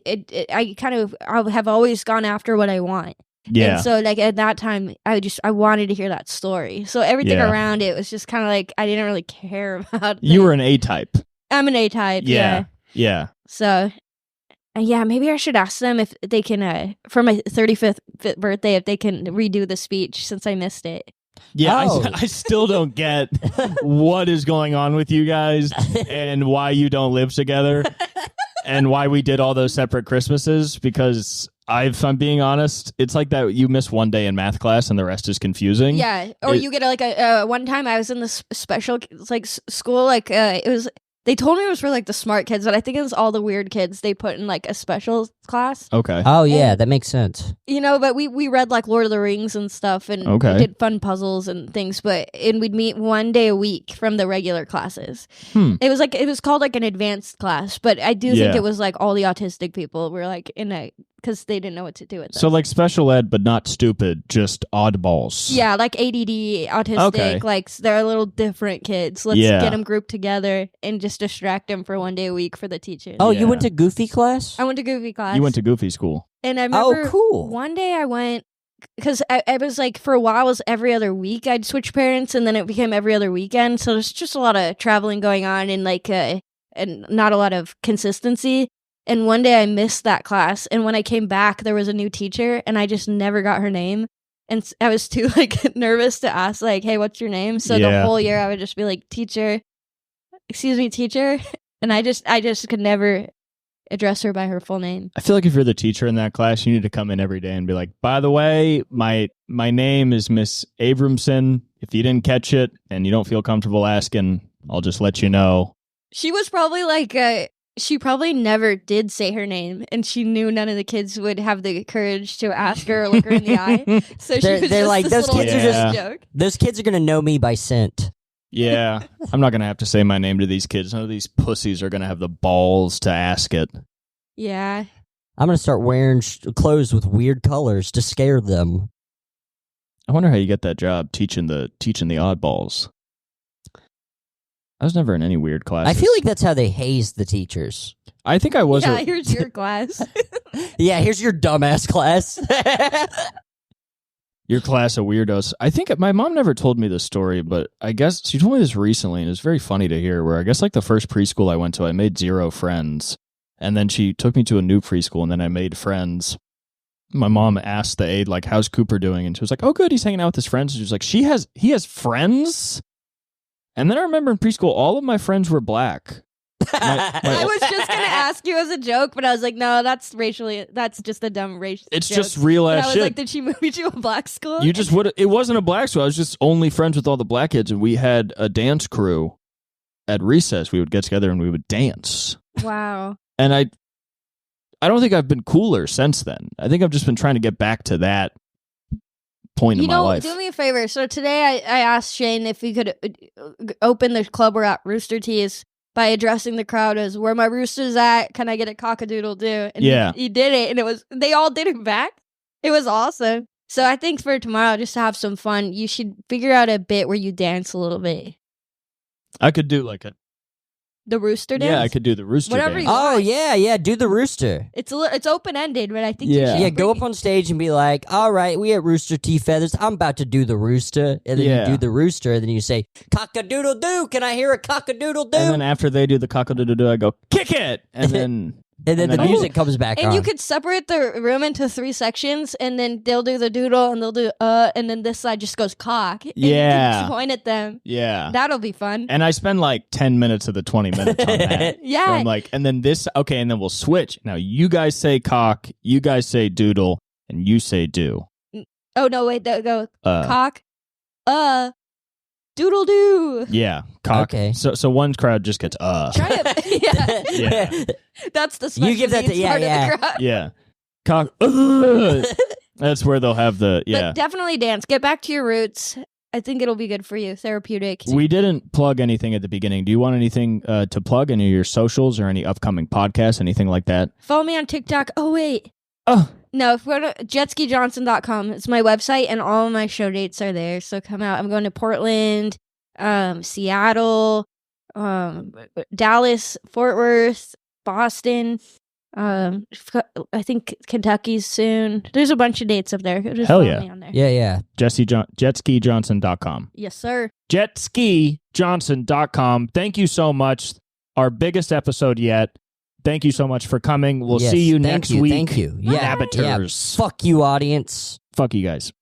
have always gone after what I want. Yeah. And so, like, at that time, I wanted to hear that story. So everything Yeah. around it was just kind of like, I didn't really care about You the- were an A-type. I'm an A-type, yeah. Yeah. So, yeah, maybe I should ask them if they can, for my 35th birthday, if they can redo the speech since I missed it. Yeah, Oh. I still don't get what is going on with you guys and why you don't live together and why we did all those separate Christmases, because if I'm being honest, it's like that you miss one day in math class and the rest is confusing. Yeah, or you get like one time I was in this special like school, like it was. They told me it was for like the smart kids, but I think it was all the weird kids they put in like a special class. Okay. Oh yeah, that makes sense. But we read like Lord of the Rings and stuff, and Okay. we did fun puzzles and things. And we'd meet one day a week from the regular classes. It was called like an advanced class, but I do think Yeah. it was like all the autistic people were like in a because they didn't know what to do with them. So like special ed, but not stupid, just oddballs. Yeah, like ADD, autistic, Okay. like they're a little different kids. Let's Yeah. get them grouped together and just distract them for one day a week for the teaching. Oh, Yeah. you went to Goofy class? I went to Goofy class. You went to Goofy school. and I Oh, remember cool. one day I went because I was like for a while it was every other week I'd switch parents, and then it became every other weekend. So there's just a lot of traveling going on and like and not a lot of consistency. And one day I missed that class, and when I came back, there was a new teacher, and I just never got her name. And I was too like nervous to ask, like, "Hey, what's your name?" So Yeah. the whole year I would just be like, "Teacher, excuse me, teacher," and I just could never address her by her full name. I feel like if you're the teacher in that class, you need to come in every day and be like, by the way, my name is Miss Abramson. If you didn't catch it and you don't feel comfortable asking, I'll just let you know. She was probably like, she probably never did say her name, and she knew none of the kids would have the courage to ask her or look her in the eye. So They're just like, this those little kids are just- joke. Those kids are going to know me by scent. Yeah, I'm not going to have to say my name to these kids. None of these pussies are going to have the balls to ask it. Yeah. I'm going to start wearing clothes with weird colors to scare them. I wonder how you get that job teaching the oddballs. I was never in any weird classes. I feel like that's how they haze the teachers. I think I was. Yeah, here's your class. Yeah, here's your dumbass class. Your class of weirdos. I think my mom never told me this story, but I guess she told me this recently, and it's very funny to hear, where I guess like the first preschool I went to, I made 0 friends. And then she took me to a new preschool, and then I made friends. My mom asked the aide, like, how's Cooper doing? And she was like, oh, good, he's hanging out with his friends. And she was like, he has friends? And then I remember in preschool, all of my friends were black. I was just going to ask you as a joke, but I was like, no, that's just a dumb racial It's joke. just real And ass I was shit. like, did she move you to a black school? You just would. It wasn't a black school. I was just only friends with all the black kids, and we had a dance crew. At recess, we would get together and we would dance. Wow. And I don't think I've been cooler since then. I think I've just been trying to get back to that point in my life. Do me a favor. So today I asked Shane if he could open the club we're at, Rooster Teeth, by addressing the crowd as, where my rooster's at, can I get a cock-a-doodle-doo? And Yeah. he did it, and they all did it back. It was awesome. So I think for tomorrow, just to have some fun, you should figure out a bit where you dance a little bit. I could do like The rooster dance? yeah, I could do the rooster Whatever dance. you Oh, want. yeah, do the rooster. It's open-ended, but I think Yeah. you should Yeah, go up on stage and be like, all right, we at Rooster T. Feathers. I'm about to do the rooster. And then Yeah. you do the rooster, and then you say, cock-a-doodle-doo. Can I hear a cock-a-doodle-doo? And then after they do the cock-a-doodle-doo, I go, kick it! And then... And then and the then- music comes back And on. you could separate the room into 3 sections, and then they'll do the doodle, and they'll do and then this side just goes cock. And Yeah. you can point at them. yeah. That'll be fun. And I spend like 10 minutes of the 20 minutes on that. Yeah. Where I'm like, and then this, okay, and then we'll switch. Now you guys say cock, you guys say doodle, and you say do. Oh no, wait, go Uh, cock, doodle doo. Yeah, cock. Okay. So one crowd just gets Try it. Yeah, Yeah. that's the special You give that to- needs yeah, part yeah. of the crowd. Yeah. Cock. That's where they'll have the, yeah. But definitely dance. Get back to your roots. I think it'll be good for you. Therapeutic. We didn't plug anything at the beginning. Do you want anything to plug? Any of your socials or any upcoming podcasts, anything like that? Follow me on TikTok. Oh wait. Oh, No, if you go to jetskijohnson.com, it's my website, and all of my show dates are there. So come out. I'm going to Portland, Seattle, Dallas, Fort Worth, Boston. I think Kentucky's soon. There's a bunch of dates up there. Just Hell follow yeah. me on there. Yeah. jetskijohnson.com. Yes, sir. jetskijohnson.com. Thank you so much. Our biggest episode yet. Thank you so much for coming. We'll Yes, see you thank next you, week. thank you. Yeah. Nabaters. Fuck you, audience. Fuck you guys.